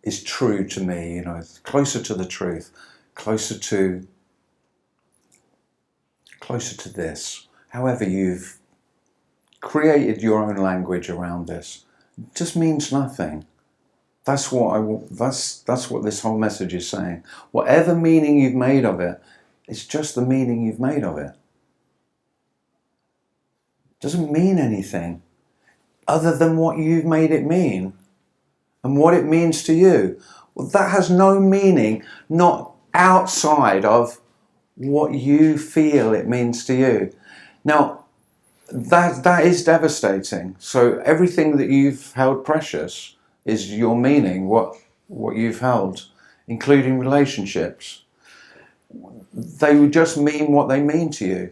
is true to me, you know, closer to the truth, closer to closer to this. However you've created your own language around this, it just means nothing. That's what that's what this whole message is saying. Whatever meaning you've made of it, it's just the meaning you've made of it. It doesn't mean anything other than what you've made it mean and what it means to you. Well, that has no meaning, not outside of what you feel it means to you. Now, that is devastating. So everything that you've held precious is your meaning, what you've held, including relationships. They would just mean what they mean to you.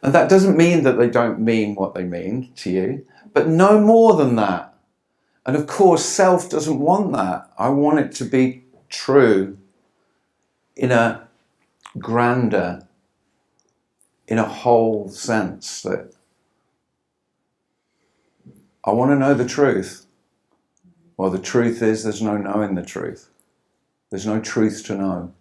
And that doesn't mean that they don't mean what they mean to you, but no more than that. And of course, self doesn't want that. I want it to be true in a grander, in a whole sense, that I want to know the truth. Well, the truth is there's no knowing the truth. There's no truth to know.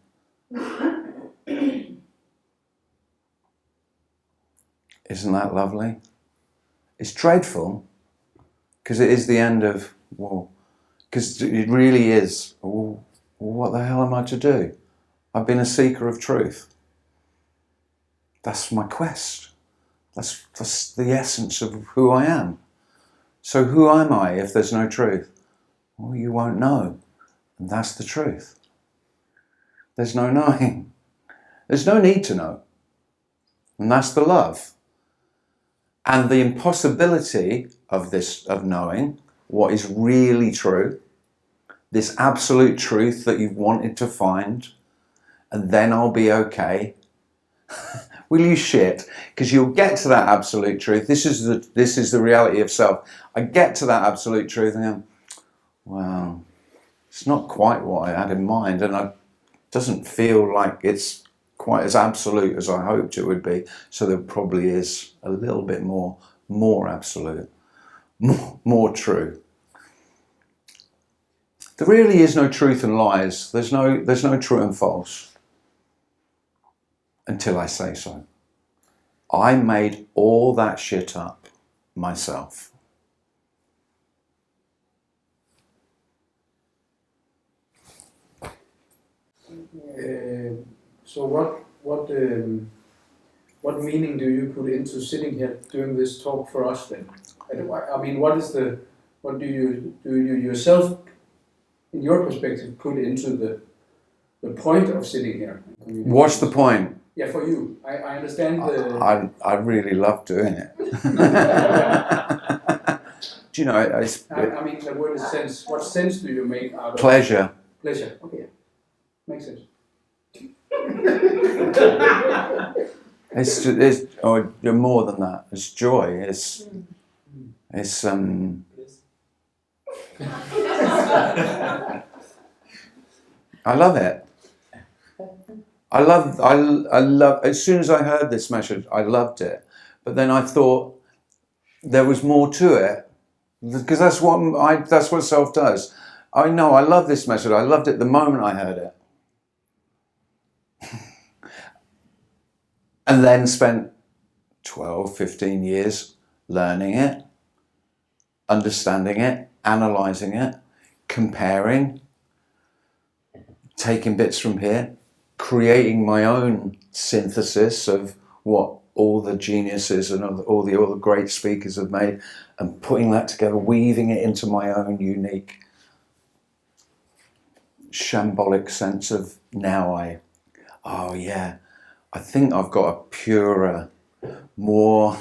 Isn't that lovely? It's dreadful because it is the end of, well, because it really is, well, what the hell am I to do? I've been a seeker of truth. That's my quest. That's the essence of who I am. So who am I if there's no truth? Well, you won't know. And that's the truth. There's no knowing. There's no need to know. And that's the love. And the impossibility of this, of knowing what is really true, this absolute truth that you've wanted to find, and then I'll be okay. Will you shit? Because you'll get to that absolute truth. This is the reality of self. I get to that absolute truth and go, wow, it's not quite what I had in mind, and it doesn't feel like it's quite as absolute as I hoped it would be. So there probably is a little bit more absolute, more true. There really is no truth and lies. There's no true and false. Until I say so. I made all that shit up myself. So what meaning do you put into sitting here doing this talk for us then? I mean, what do you yourself, in your perspective, put into the point of sitting here? What's the point? Yeah, for you. I understand I really love doing it. Do you know, I mean, the word is sense. What sense do you make out of pleasure. Pleasure. Okay. Makes sense. It's more than that. It's joy. It's I love it. I love. As soon as I heard this message, I loved it. But then I thought there was more to it, because that's what self does. I know I love this message. I loved it the moment I heard it. And then spent 12, 15 years learning it, understanding it, analysing it, comparing, taking bits from here, creating my own synthesis of what all the geniuses and all the great speakers have made, and putting that together, weaving it into my own unique shambolic sense of oh yeah, I think I've got a purer, more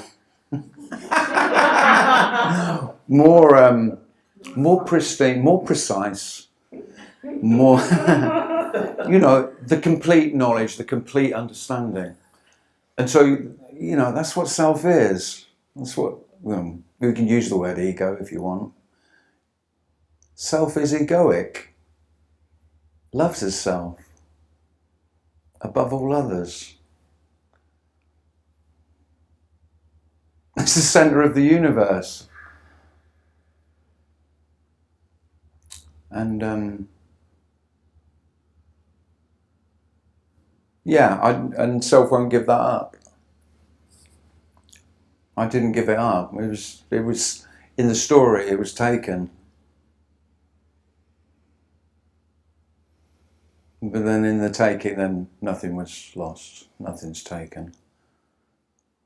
pristine, more precise, more, the complete knowledge, the complete understanding. And so, that's what self is. That's what, we can use the word ego if you want. Self is egoic, loves itself above all others. It's the center of the universe. And Yeah, and self won't give that up. I didn't give it up. It was in the story. It was taken, but then in the taking, then nothing was lost. Nothing's taken.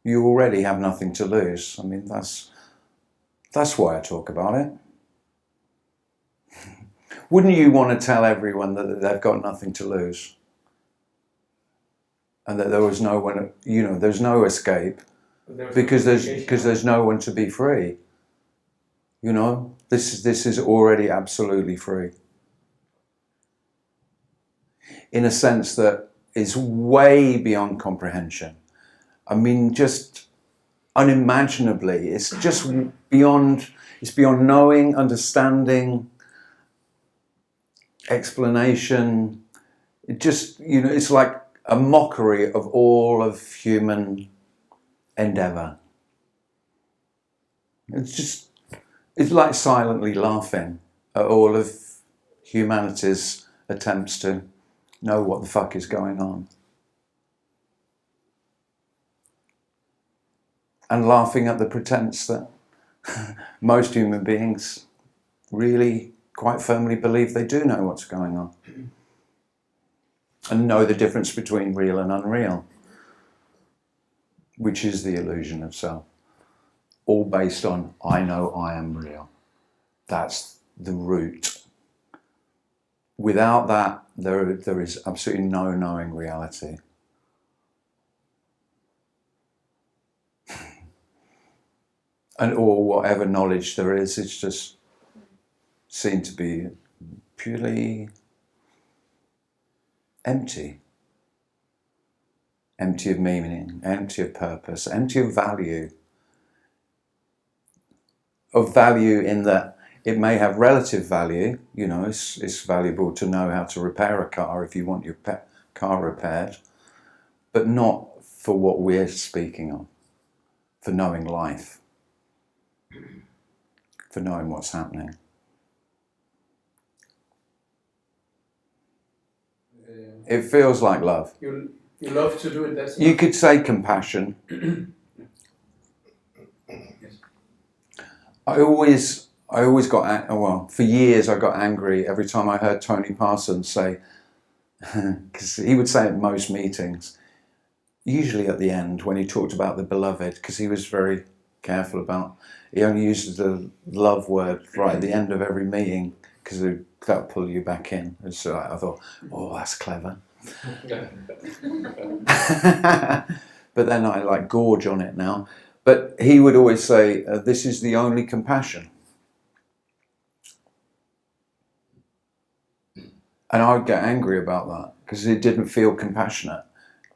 You already have nothing to lose. I mean, that's why I talk about it. Wouldn't you want to tell everyone that they've got nothing to lose? And that there was no one, there's no escape because there's no one to be free. This is already absolutely free. In a sense that is way beyond comprehension. I mean, just unimaginably. It's just beyond knowing, understanding, explanation. It just, it's like a mockery of all of human endeavor. It's like silently laughing at all of humanity's attempts to know what the fuck is going on. And laughing at the pretense that most human beings really quite firmly believe they do know what's going on. And know the difference between real and unreal, which is the illusion of self. All based on, I know I am real. That's the root. Without that, there is absolutely no knowing reality. Or whatever knowledge there is, it's just seen to be purely empty. Empty of meaning, empty of purpose, empty of value. Of value in that it may have relative value, it's valuable to know how to repair a car if you want your car repaired, but not for what we're speaking of, for knowing life, for knowing what's happening. It feels like love. You love to do it. That's you could say compassion. Yes. I always got, for years I got angry every time I heard Tony Parsons say, because he would say at most meetings, usually at the end when he talked about the beloved, because he was very careful about, he only used the love word right at the end of every meeting, because that'll pull you back in. And so I thought, oh, that's clever. But then I gorge on it now. But he would always say, this is the only compassion. And I would get angry about that because it didn't feel compassionate,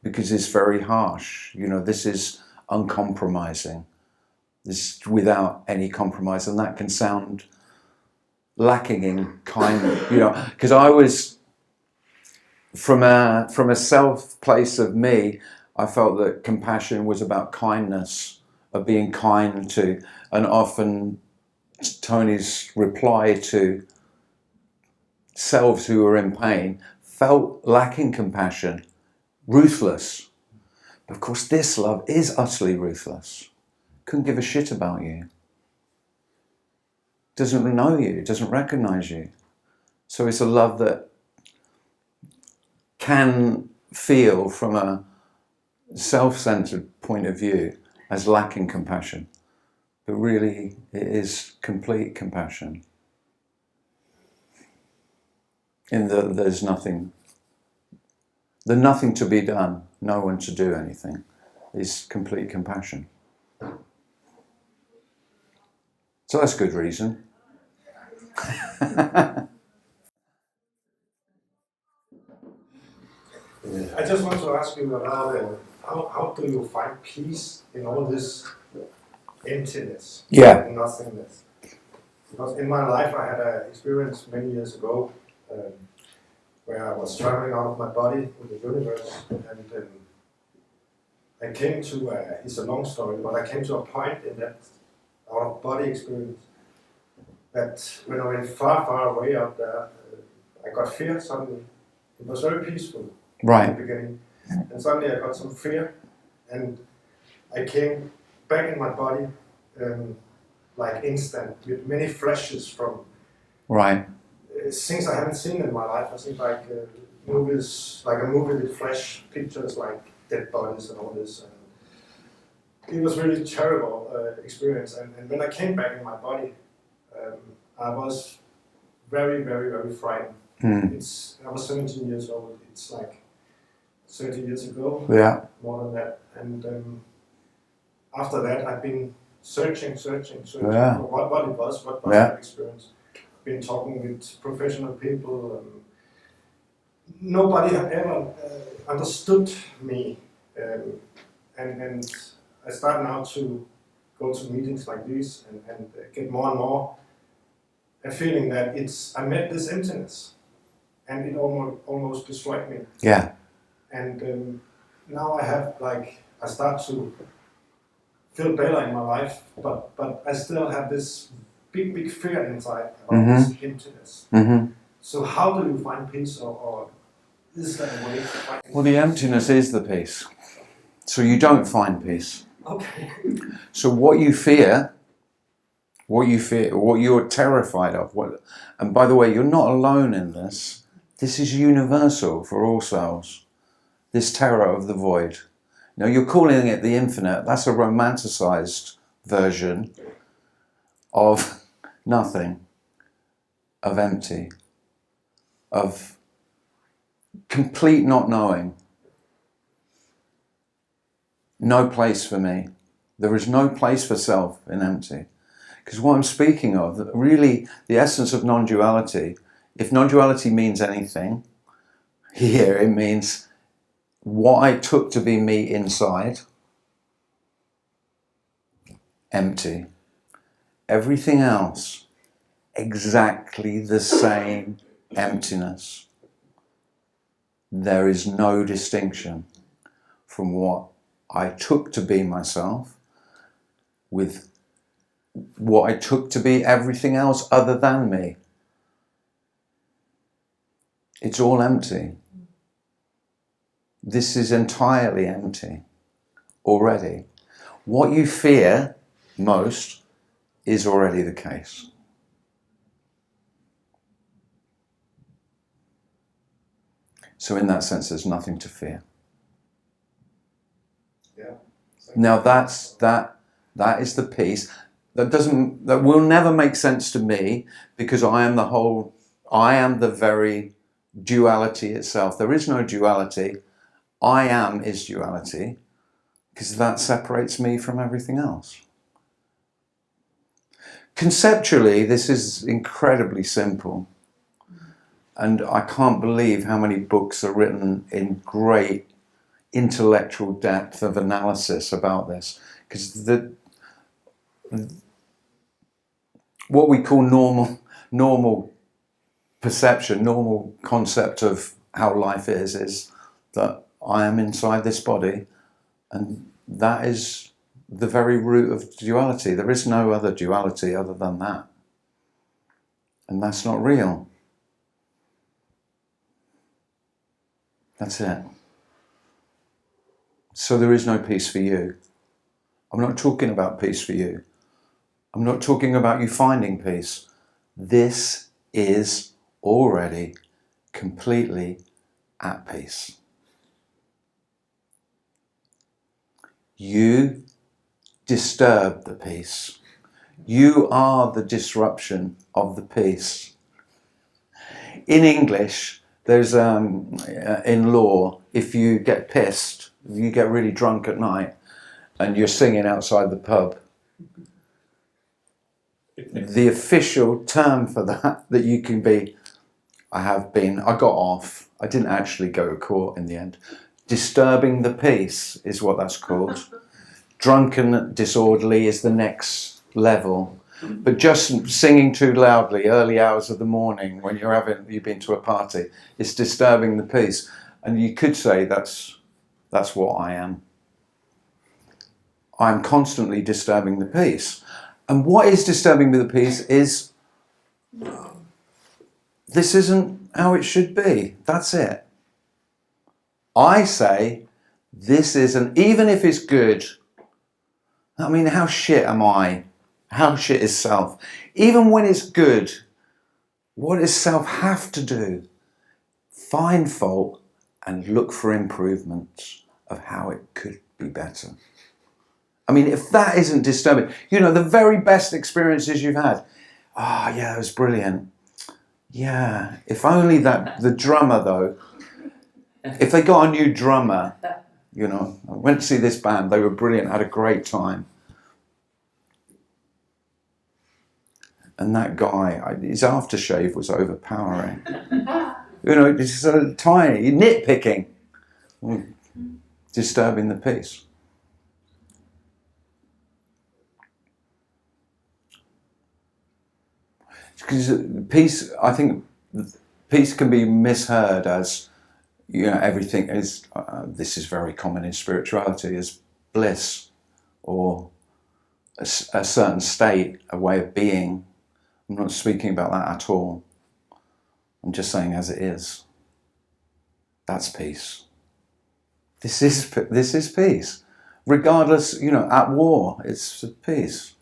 because it's very harsh. This is uncompromising. This is without any compromise, and that can sound lacking in kindness. Because I was from a self place of me, I felt that compassion was about kindness, of being kind to, and often Tony's reply to selves who were in pain felt lacking compassion, ruthless. Of course, this love is utterly ruthless. Couldn't give a shit about you. Doesn't know you, doesn't recognize you. So it's a love that can feel from a self-centered point of view as lacking compassion, but really it is complete compassion. In that there's nothing to be done, no one to do anything, is complete compassion. So that's good reason. I just want to ask you about how do you find peace in all this emptiness and nothingness? Because in my life I had an experience many years ago where I was traveling out of my body in the universe, and I came to, it's a long story, but I came to a point in that out-of-body experience that when I went far, far away up there, I got fear suddenly. It was very peaceful in the beginning. and suddenly I got some fear, and I came back in my body like instant, with many flashes from Right. things I haven't seen in my life. I think like movies, like a movie with flash pictures, like dead bodies and all this. And it was really terrible experience. And when I came back in my body, I was very, very, very frightened. I was 17 years old. It's like 30 years ago. Yeah. More than that. And after that, I've been searching Yeah. for what it was, what was Yeah. that experience. Been talking with professional people. Nobody had ever understood me, and I start now to go to meetings like these and get more and more a feeling that I met this emptiness, and it almost destroyed me. Yeah. And now I start to feel better in my life, but I still have this big fear inside about this emptiness. Mm-hmm. So how do you find peace, or is there a way to find peace? Well, the emptiness is the peace. So you don't find peace. Okay. So what you fear, what you're terrified of, and by the way, you're not alone in this. This is universal for all souls. This terror of the void. Now you're calling it the infinite. That's a romanticized version of nothing, of empty, of complete not knowing. No place for me. There is no place for self in empty. Because what I'm speaking of, really the essence of non-duality, if non-duality means anything, here it means what I took to be me inside, empty. Everything else, exactly the same emptiness. There is no distinction from what I took to be myself with what I took to be everything else other than me. It's all empty. This is entirely empty already. What you fear most is already the case. So in that sense, there's nothing to fear. Yeah. Now that is the peace that will never make sense to me, because I am the very duality itself. There is no duality. I am is duality, because that separates me from everything else. Conceptually, this is incredibly simple. And I can't believe how many books are written in great intellectual depth of analysis about this. Because what we call normal perception, normal concept of how life is that I am inside this body, and that is the very root of duality. There is no other duality other than that. And that's not real. That's it. So there is no peace for you. I'm not talking about peace for you. I'm not talking about you finding peace. This is already completely at peace. You disturb the peace. You are the disruption of the peace. In English, there's in law, if you get pissed, if you get really drunk at night and you're singing outside the pub, the official term for that you can be, I got off. I didn't actually go to court in the end. Disturbing the peace is what that's called. Drunken disorderly is the next level. But just singing too loudly early hours of the morning when you've been to a party, it's disturbing the peace. And you could say that's what I am. I'm constantly disturbing the peace. And what is disturbing the peace is this isn't how it should be. That's it. I say, this isn't, even if it's good, I mean, how shit am I? How shit is self? Even when it's good, what does self have to do? Find fault and look for improvements of how it could be better. I mean, if that isn't disturbing, you know, the very best experiences you've had. Ah, oh, yeah, it was brilliant. Yeah, if only that, the drummer though, if they got a new drummer, you know, I went to see this band, they were brilliant, had a great time. And that guy, his aftershave was overpowering. You know, it's sort of tiny, nitpicking, disturbing the peace. Because peace, I think, peace can be misheard as, you know, everything is, this is very common in spirituality, as bliss or a certain state, a way of being. I'm not speaking about that at all. I'm just saying as it is. That's peace. This is peace. Regardless, you know, at war, it's peace.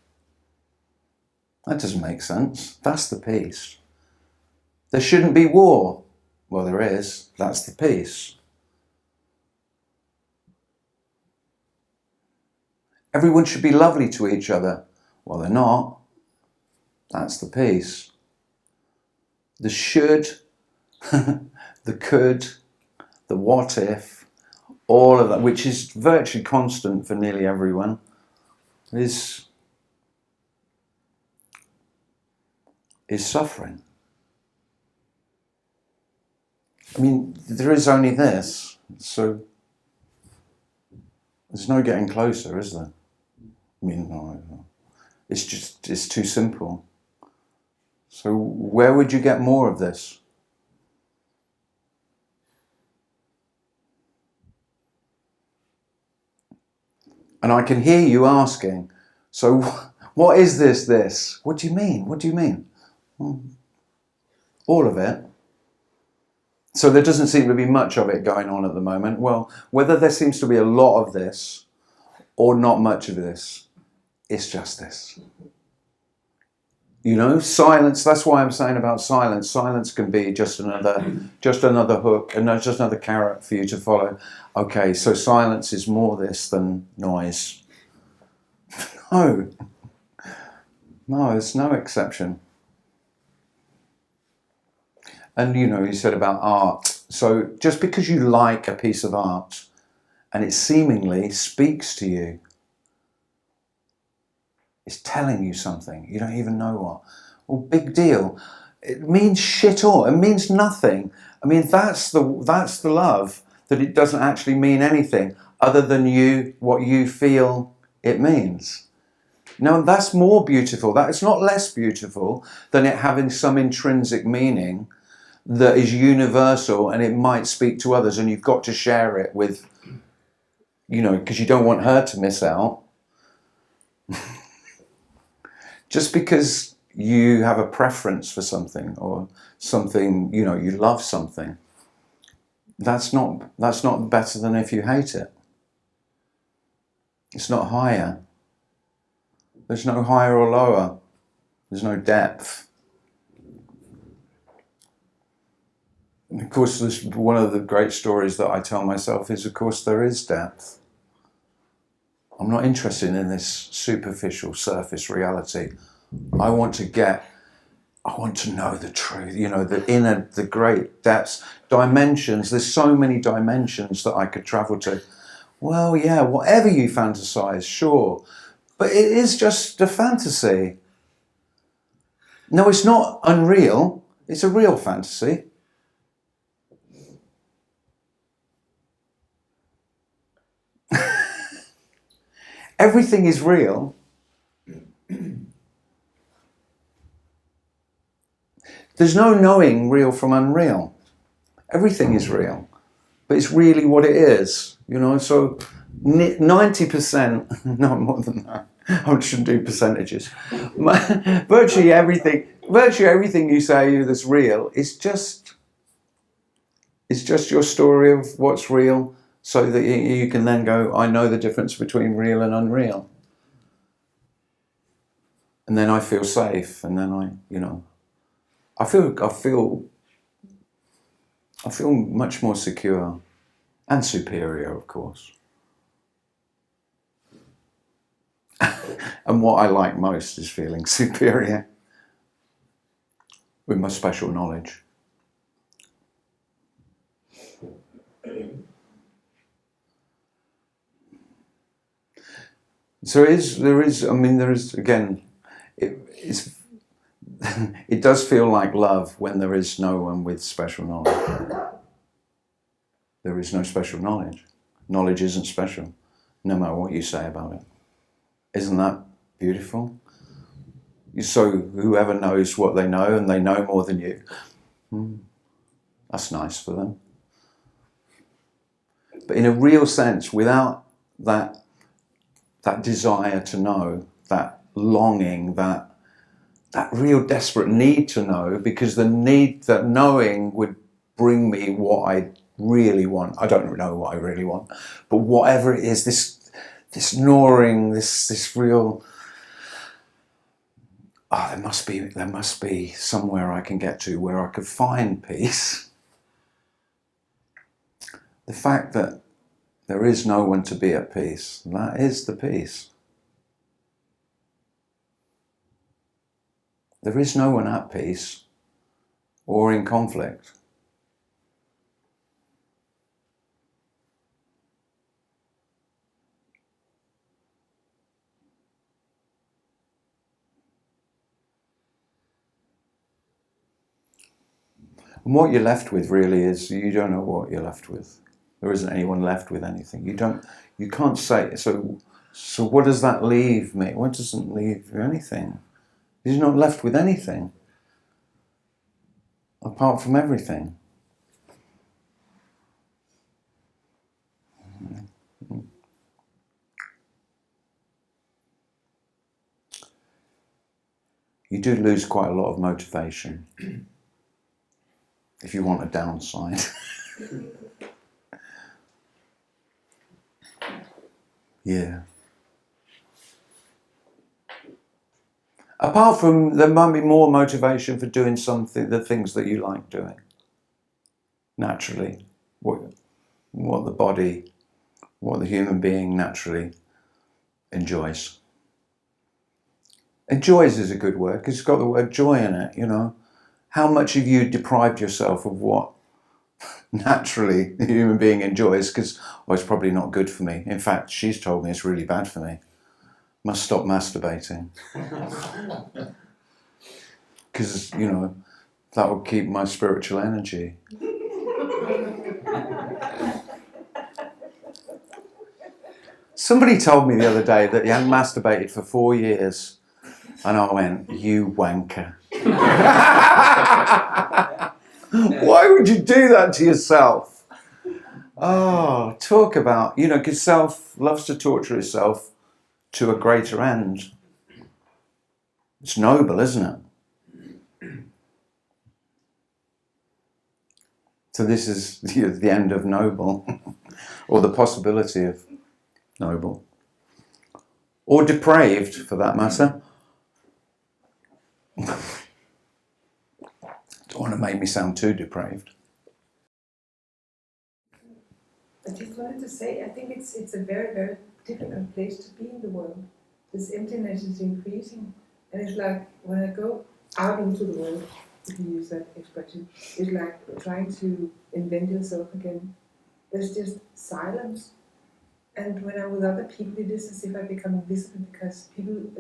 That doesn't make sense. That's the peace. There shouldn't be war. Well, there is. That's the peace. Everyone should be lovely to each other. Well, they're not. That's the peace. The should, the could, the what if, all of that, which is virtually constant for nearly everyone, is suffering. I mean, there is only this, so there's no getting closer, is there? I mean, no. It's too simple. So where would you get more of this? And I can hear you asking, so what is this? What do you mean? What do you mean? Well, all of it. So there doesn't seem to be much of it going on at the moment. Well, whether there seems to be a lot of this or not much of this, it's just this. You know, silence, that's why I'm saying about silence. Silence can be just another hook and just another carrot for you to follow. Okay, so silence is more this than noise. No, there's no exception. And you know, you said about art. So just because you like a piece of art and it seemingly speaks to you, it's telling you something. You don't even know what. Well, big deal. It means shit all. It means nothing. I mean, that's the love, that it doesn't actually mean anything other than what you feel it means. Now, that's more beautiful. That it's not less beautiful than it having some intrinsic meaning that is universal and it might speak to others, and you've got to share it with, you know, because you don't want her to miss out. Just because you have a preference for something or something, you know, you love something, that's not better than if you hate it. It's not higher. There's no higher or lower. There's no depth. And of course, one of the great stories that I tell myself is, of course, there is depth. I'm not interested in this superficial surface reality. I want to know the truth, you know, the great depths, dimensions. There's so many dimensions that I could travel to. Well, yeah, whatever you fantasize, sure. But it is just a fantasy. No, it's not unreal. It's a real fantasy. Everything is real. There's no knowing real from unreal. Everything is real, but it's really what it is, you know. So 90%, not more than that. I shouldn't do percentages. Virtually everything you say that's real is just It's just your story of what's real, so that you can then go, I know the difference between real and unreal. And then I feel safe, and then I feel much more secure and superior, of course. And what I like most is feeling superior with my special knowledge. So there is again, it does feel like love when there is no one with special knowledge. There is no special knowledge. Knowledge isn't special, no matter what you say about it. Isn't that beautiful? So whoever knows what they know, and they know more than you, that's nice for them. But in a real sense, without that desire to know, that longing, that real desperate need to know, because the need, that knowing would bring me what I really want. I don't know what I really want, but whatever it is, this gnawing, this real, there must be somewhere I can get to where I could find peace. The fact that there is no one to be at peace, that is the peace. There is no one at peace or in conflict. And what you're left with really is, you don't know what you're left with. There isn't anyone left with anything. You can't say, so what does that leave me? What doesn't leave you anything? You're not left with anything apart from everything. You do lose quite a lot of motivation if you want a downside. Yeah. Apart from, there might be more motivation for doing the things that you like doing. Naturally. What the human being naturally enjoys. Enjoys is a good word, because it's got the word joy in it, How much have you deprived yourself of what naturally the human being enjoys? Because, it's probably not good for me. In fact, she's told me it's really bad for me. Must stop masturbating. Because, that will keep my spiritual energy. Somebody told me the other day that he hadn't masturbated for 4 years. And I went, you wanker. Why would you do that to yourself? Oh, talk about, because self loves to torture itself to a greater end. It's noble, isn't it? So this is the end of noble, or the possibility of noble, or depraved, for that matter. Don't want to make me sound too depraved. I just wanted to say, I think it's a very, very difficult place to be in the world. This emptiness is increasing, and it's like when I go out into the world, if you use that expression, it's like trying to invent yourself again. There's just silence, and when I'm with other people, it is as if I become invisible, because people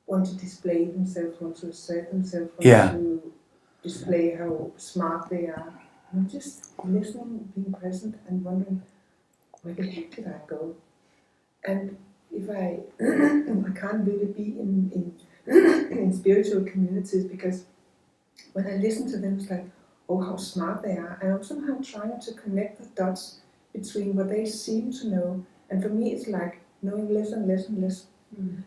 want to display themselves, want to assert themselves, want to display how smart they are. I'm just listening, being present, and wondering, where the heck did I go? And if I can't really be in spiritual communities, because when I listen to them, it's like, oh, how smart they are. And I'm somehow trying to connect the dots between what they seem to know. And for me, it's like knowing less and less and less.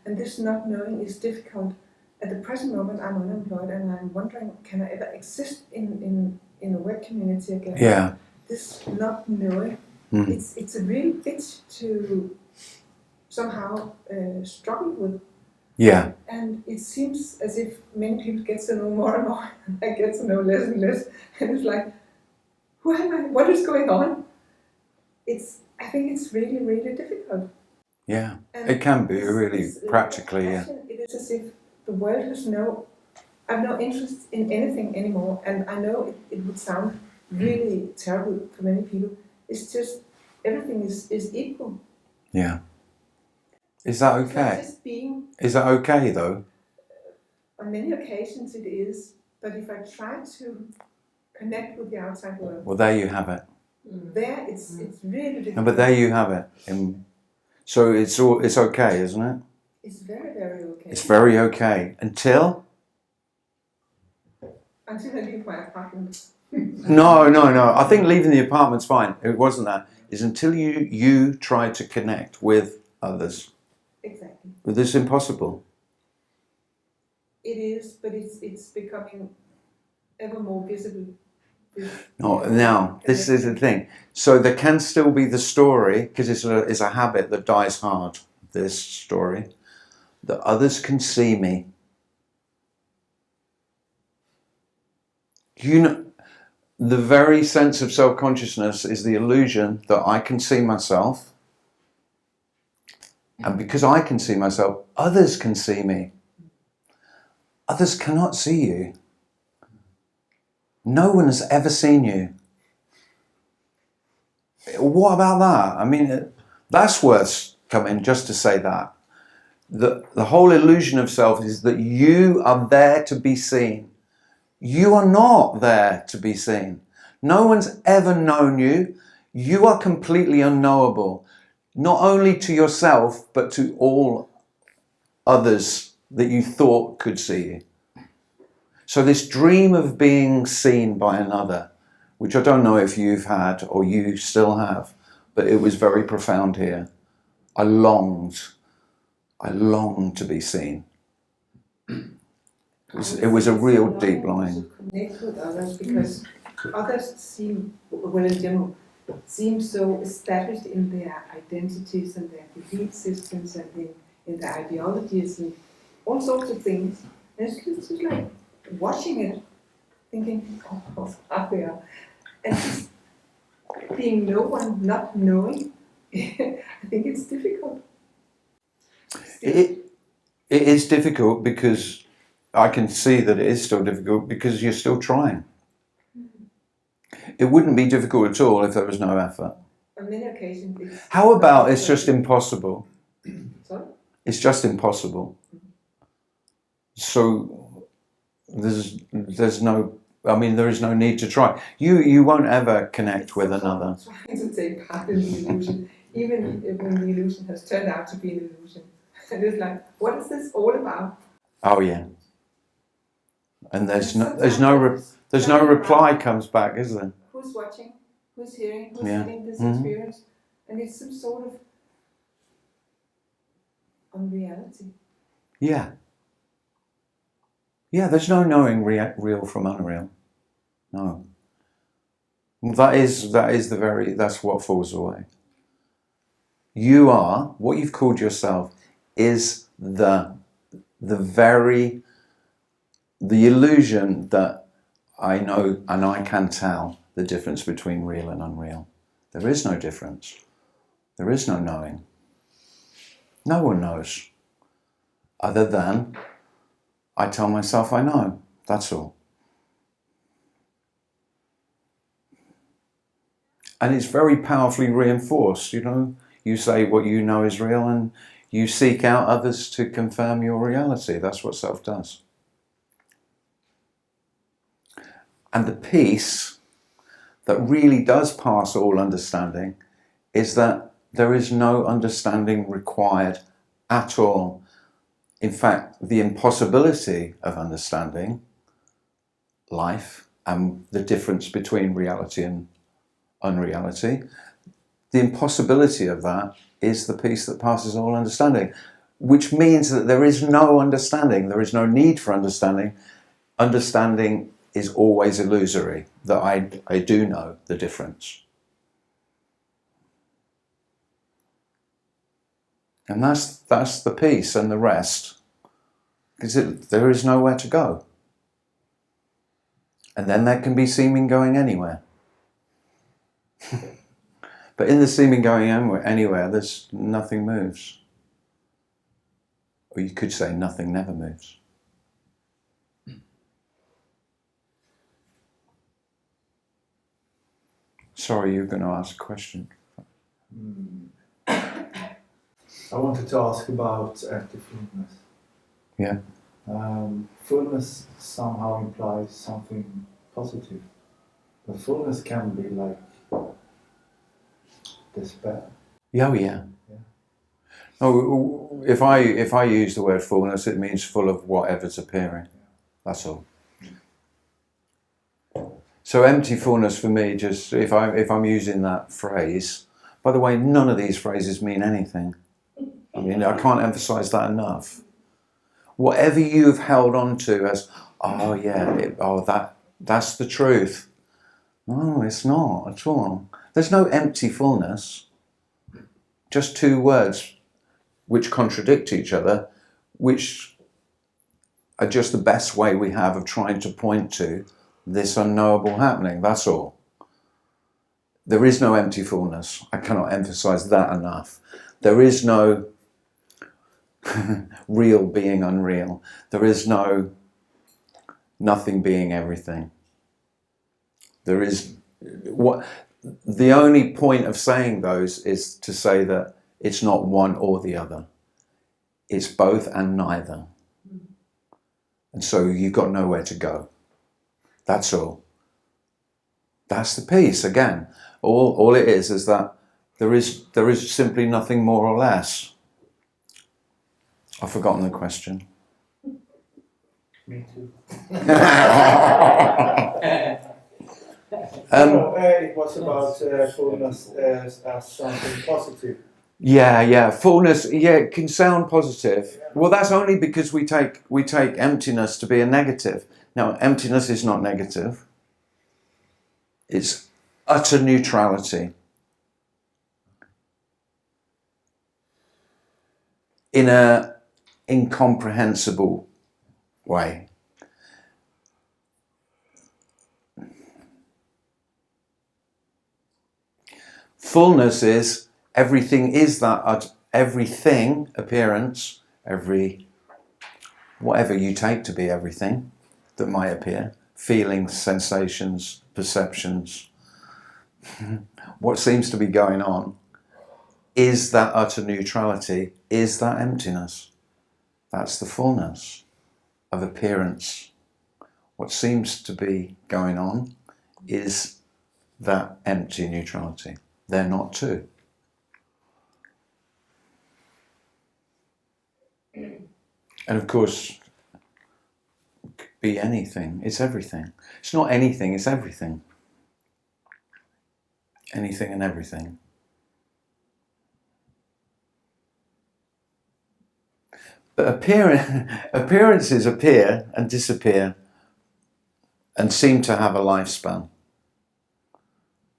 And this not knowing is difficult. At the present moment, I'm unemployed, and I'm wondering, can I ever exist in in a web community again. Yeah. This not knowing, Mm. it's a real bitch to somehow struggle with. Yeah. And it seems as if many people get to know more and more. I get to know less and less. And it's like, who am I? What is going on? I think it's really, really difficult. Yeah. And It can be this- really this, practically, yeah. passion, it is as if the world has I have no interest in anything anymore. And I know it would sound really terrible for many people. It's just, everything is equal. Yeah. Is that It's like okay? just being, Is that okay though? on many occasions it is, but if I try to connect with the outside world, Well, there you have it. there it's really difficult. No, but there you have it. So it's okay, isn't it? It's very, very okay. It's very okay until. Until I leave my apartment. No. I think leaving the apartment's fine. It wasn't that. It's until you try to connect with others. Exactly. But this is impossible. It is, but it's becoming ever more visible. No, now this is the thing. So there can still be the story, because it's a habit that dies hard. This story that others can see me. You know, the very sense of self-consciousness is the illusion that I can see myself, and because I can see myself, others can see me. Others cannot see you. No one has ever seen you. What about that? I mean, that's worth coming just to say that. The whole illusion of self is that you are there to be seen. You are not there to be seen. No one's ever known you. You are completely unknowable, not only to yourself, but to all others that you thought could see you. So this dream of being seen by another, which I don't know if you've had or you still have, but it was very profound here. I longed to be seen. It was a real deep longing. To connect with others because others seem, well in general, seem so established in their identities and their belief systems and in their ideologies and all sorts of things. And it's just like watching it, thinking, oh, how far they are. And just being no one, not knowing, I think it's difficult. It is difficult because I can see that it is still difficult because you're still trying. It wouldn't be difficult at all if there was no effort. On many occasions, How about it's just impossible? Sorry? It's just impossible. So there's no, I mean, there is no need to try. You won't ever connect with another. Trying to take part in the illusion, even when the illusion has turned out to be an illusion. And it's like, what is this all about? Oh yeah. And there's no reply comes back, is there? Who's watching? Who's hearing? Who's Yeah. having this Mhm. experience? And it's some sort of unreality. Yeah. Yeah, there's no knowing real from unreal. No. That's what falls away. You are, what you've called yourself is the illusion that I know and I can tell the difference between real and unreal. There is no difference. There is no knowing. No one knows. Other than I tell myself I know. That's all. And it's very powerfully reinforced, you know. You say what you know is real and you seek out others to confirm your reality. That's what self does. And the peace that really does pass all understanding is that there is no understanding required at all. In fact, the impossibility of understanding life and the difference between reality and unreality, the impossibility of that is the peace that passes all understanding, which means that there is no understanding, there is no need for understanding. Understanding is always illusory, that I do know the difference. And that's the peace and the rest, because there is nowhere to go. And then there can be seeming going anywhere. But in the seeming going anywhere, there's nothing moves. Or you could say nothing never moves. Sorry, you're going to ask a question. I wanted to ask about empty fullness. Yeah. Fullness somehow implies something positive. But fullness can be like despair. Oh yeah. Oh, if I use the word fullness, it means full of whatever's appearing. That's all. So empty fullness for me, just if I'm using that phrase. By the way, none of these phrases mean anything. I mean, I can't emphasize that enough. Whatever you've held on to as, oh yeah, that's the truth. No, it's not at all. There's no empty fullness. Just two words which contradict each other, which are just the best way we have of trying to point to this unknowable happening. That's all. There is no empty fullness. I cannot emphasize that enough. There is no real being unreal. There is no nothing being everything. There is what the only point of saying those is to say that it's not one or the other. It's both and neither. And so you've got nowhere to go. That's all. That's the peace again. All it is that there is simply nothing more or less. I've forgotten the question. Me too. It was about fullness as something positive. Yeah, fullness. Yeah, it can sound positive. Well, that's only because we take emptiness to be a negative. Now, emptiness is not negative. It's utter neutrality. In a incomprehensible way. Fullness is everything is that everything appearance, whatever you take to be everything that might appear, feelings, sensations, perceptions, what seems to be going on is that utter neutrality, is that emptiness. That's the fullness of appearance. What seems to be going on is that empty neutrality. They're not two. And of course, it could be anything. It's everything. It's not anything, it's everything. Anything and everything. But appearances appear and disappear and seem to have a lifespan.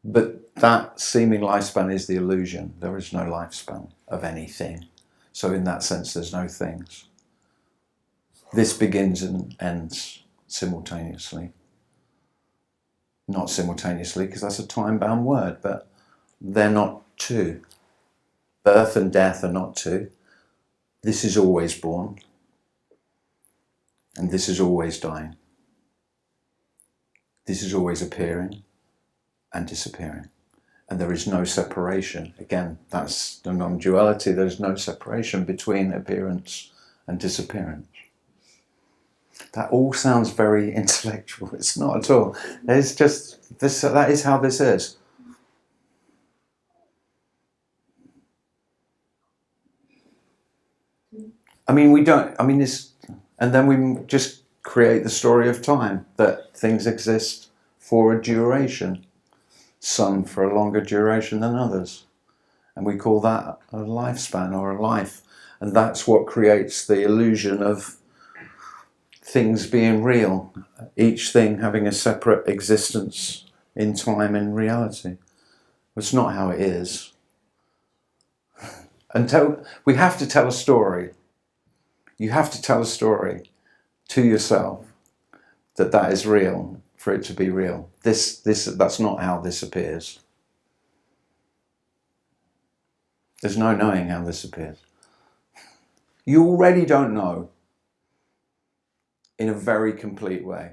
But that seeming lifespan is the illusion. There is no lifespan of anything. So in that sense, there's no things. This begins and ends simultaneously. Not simultaneously, because that's a time-bound word, but they're not two. Birth and death are not two. This is always born, and this is always dying. This is always appearing and disappearing. And there is no separation. Again, that's the non-duality. There's no separation between appearance and disappearance. That all sounds very intellectual. It's not at all. It's just this. That is how this is. I mean, we don't. I mean, this, and then we just create the story of time that things exist for a duration. Some for a longer duration than others. And we call that a lifespan or a life. And that's what creates the illusion of things being real, each thing having a separate existence in time and reality. It's not how it is. We have to tell a story. You have to tell a story to yourself that is real for it to be real. That's not how this appears. There's no knowing how this appears. You already don't know in a very complete way.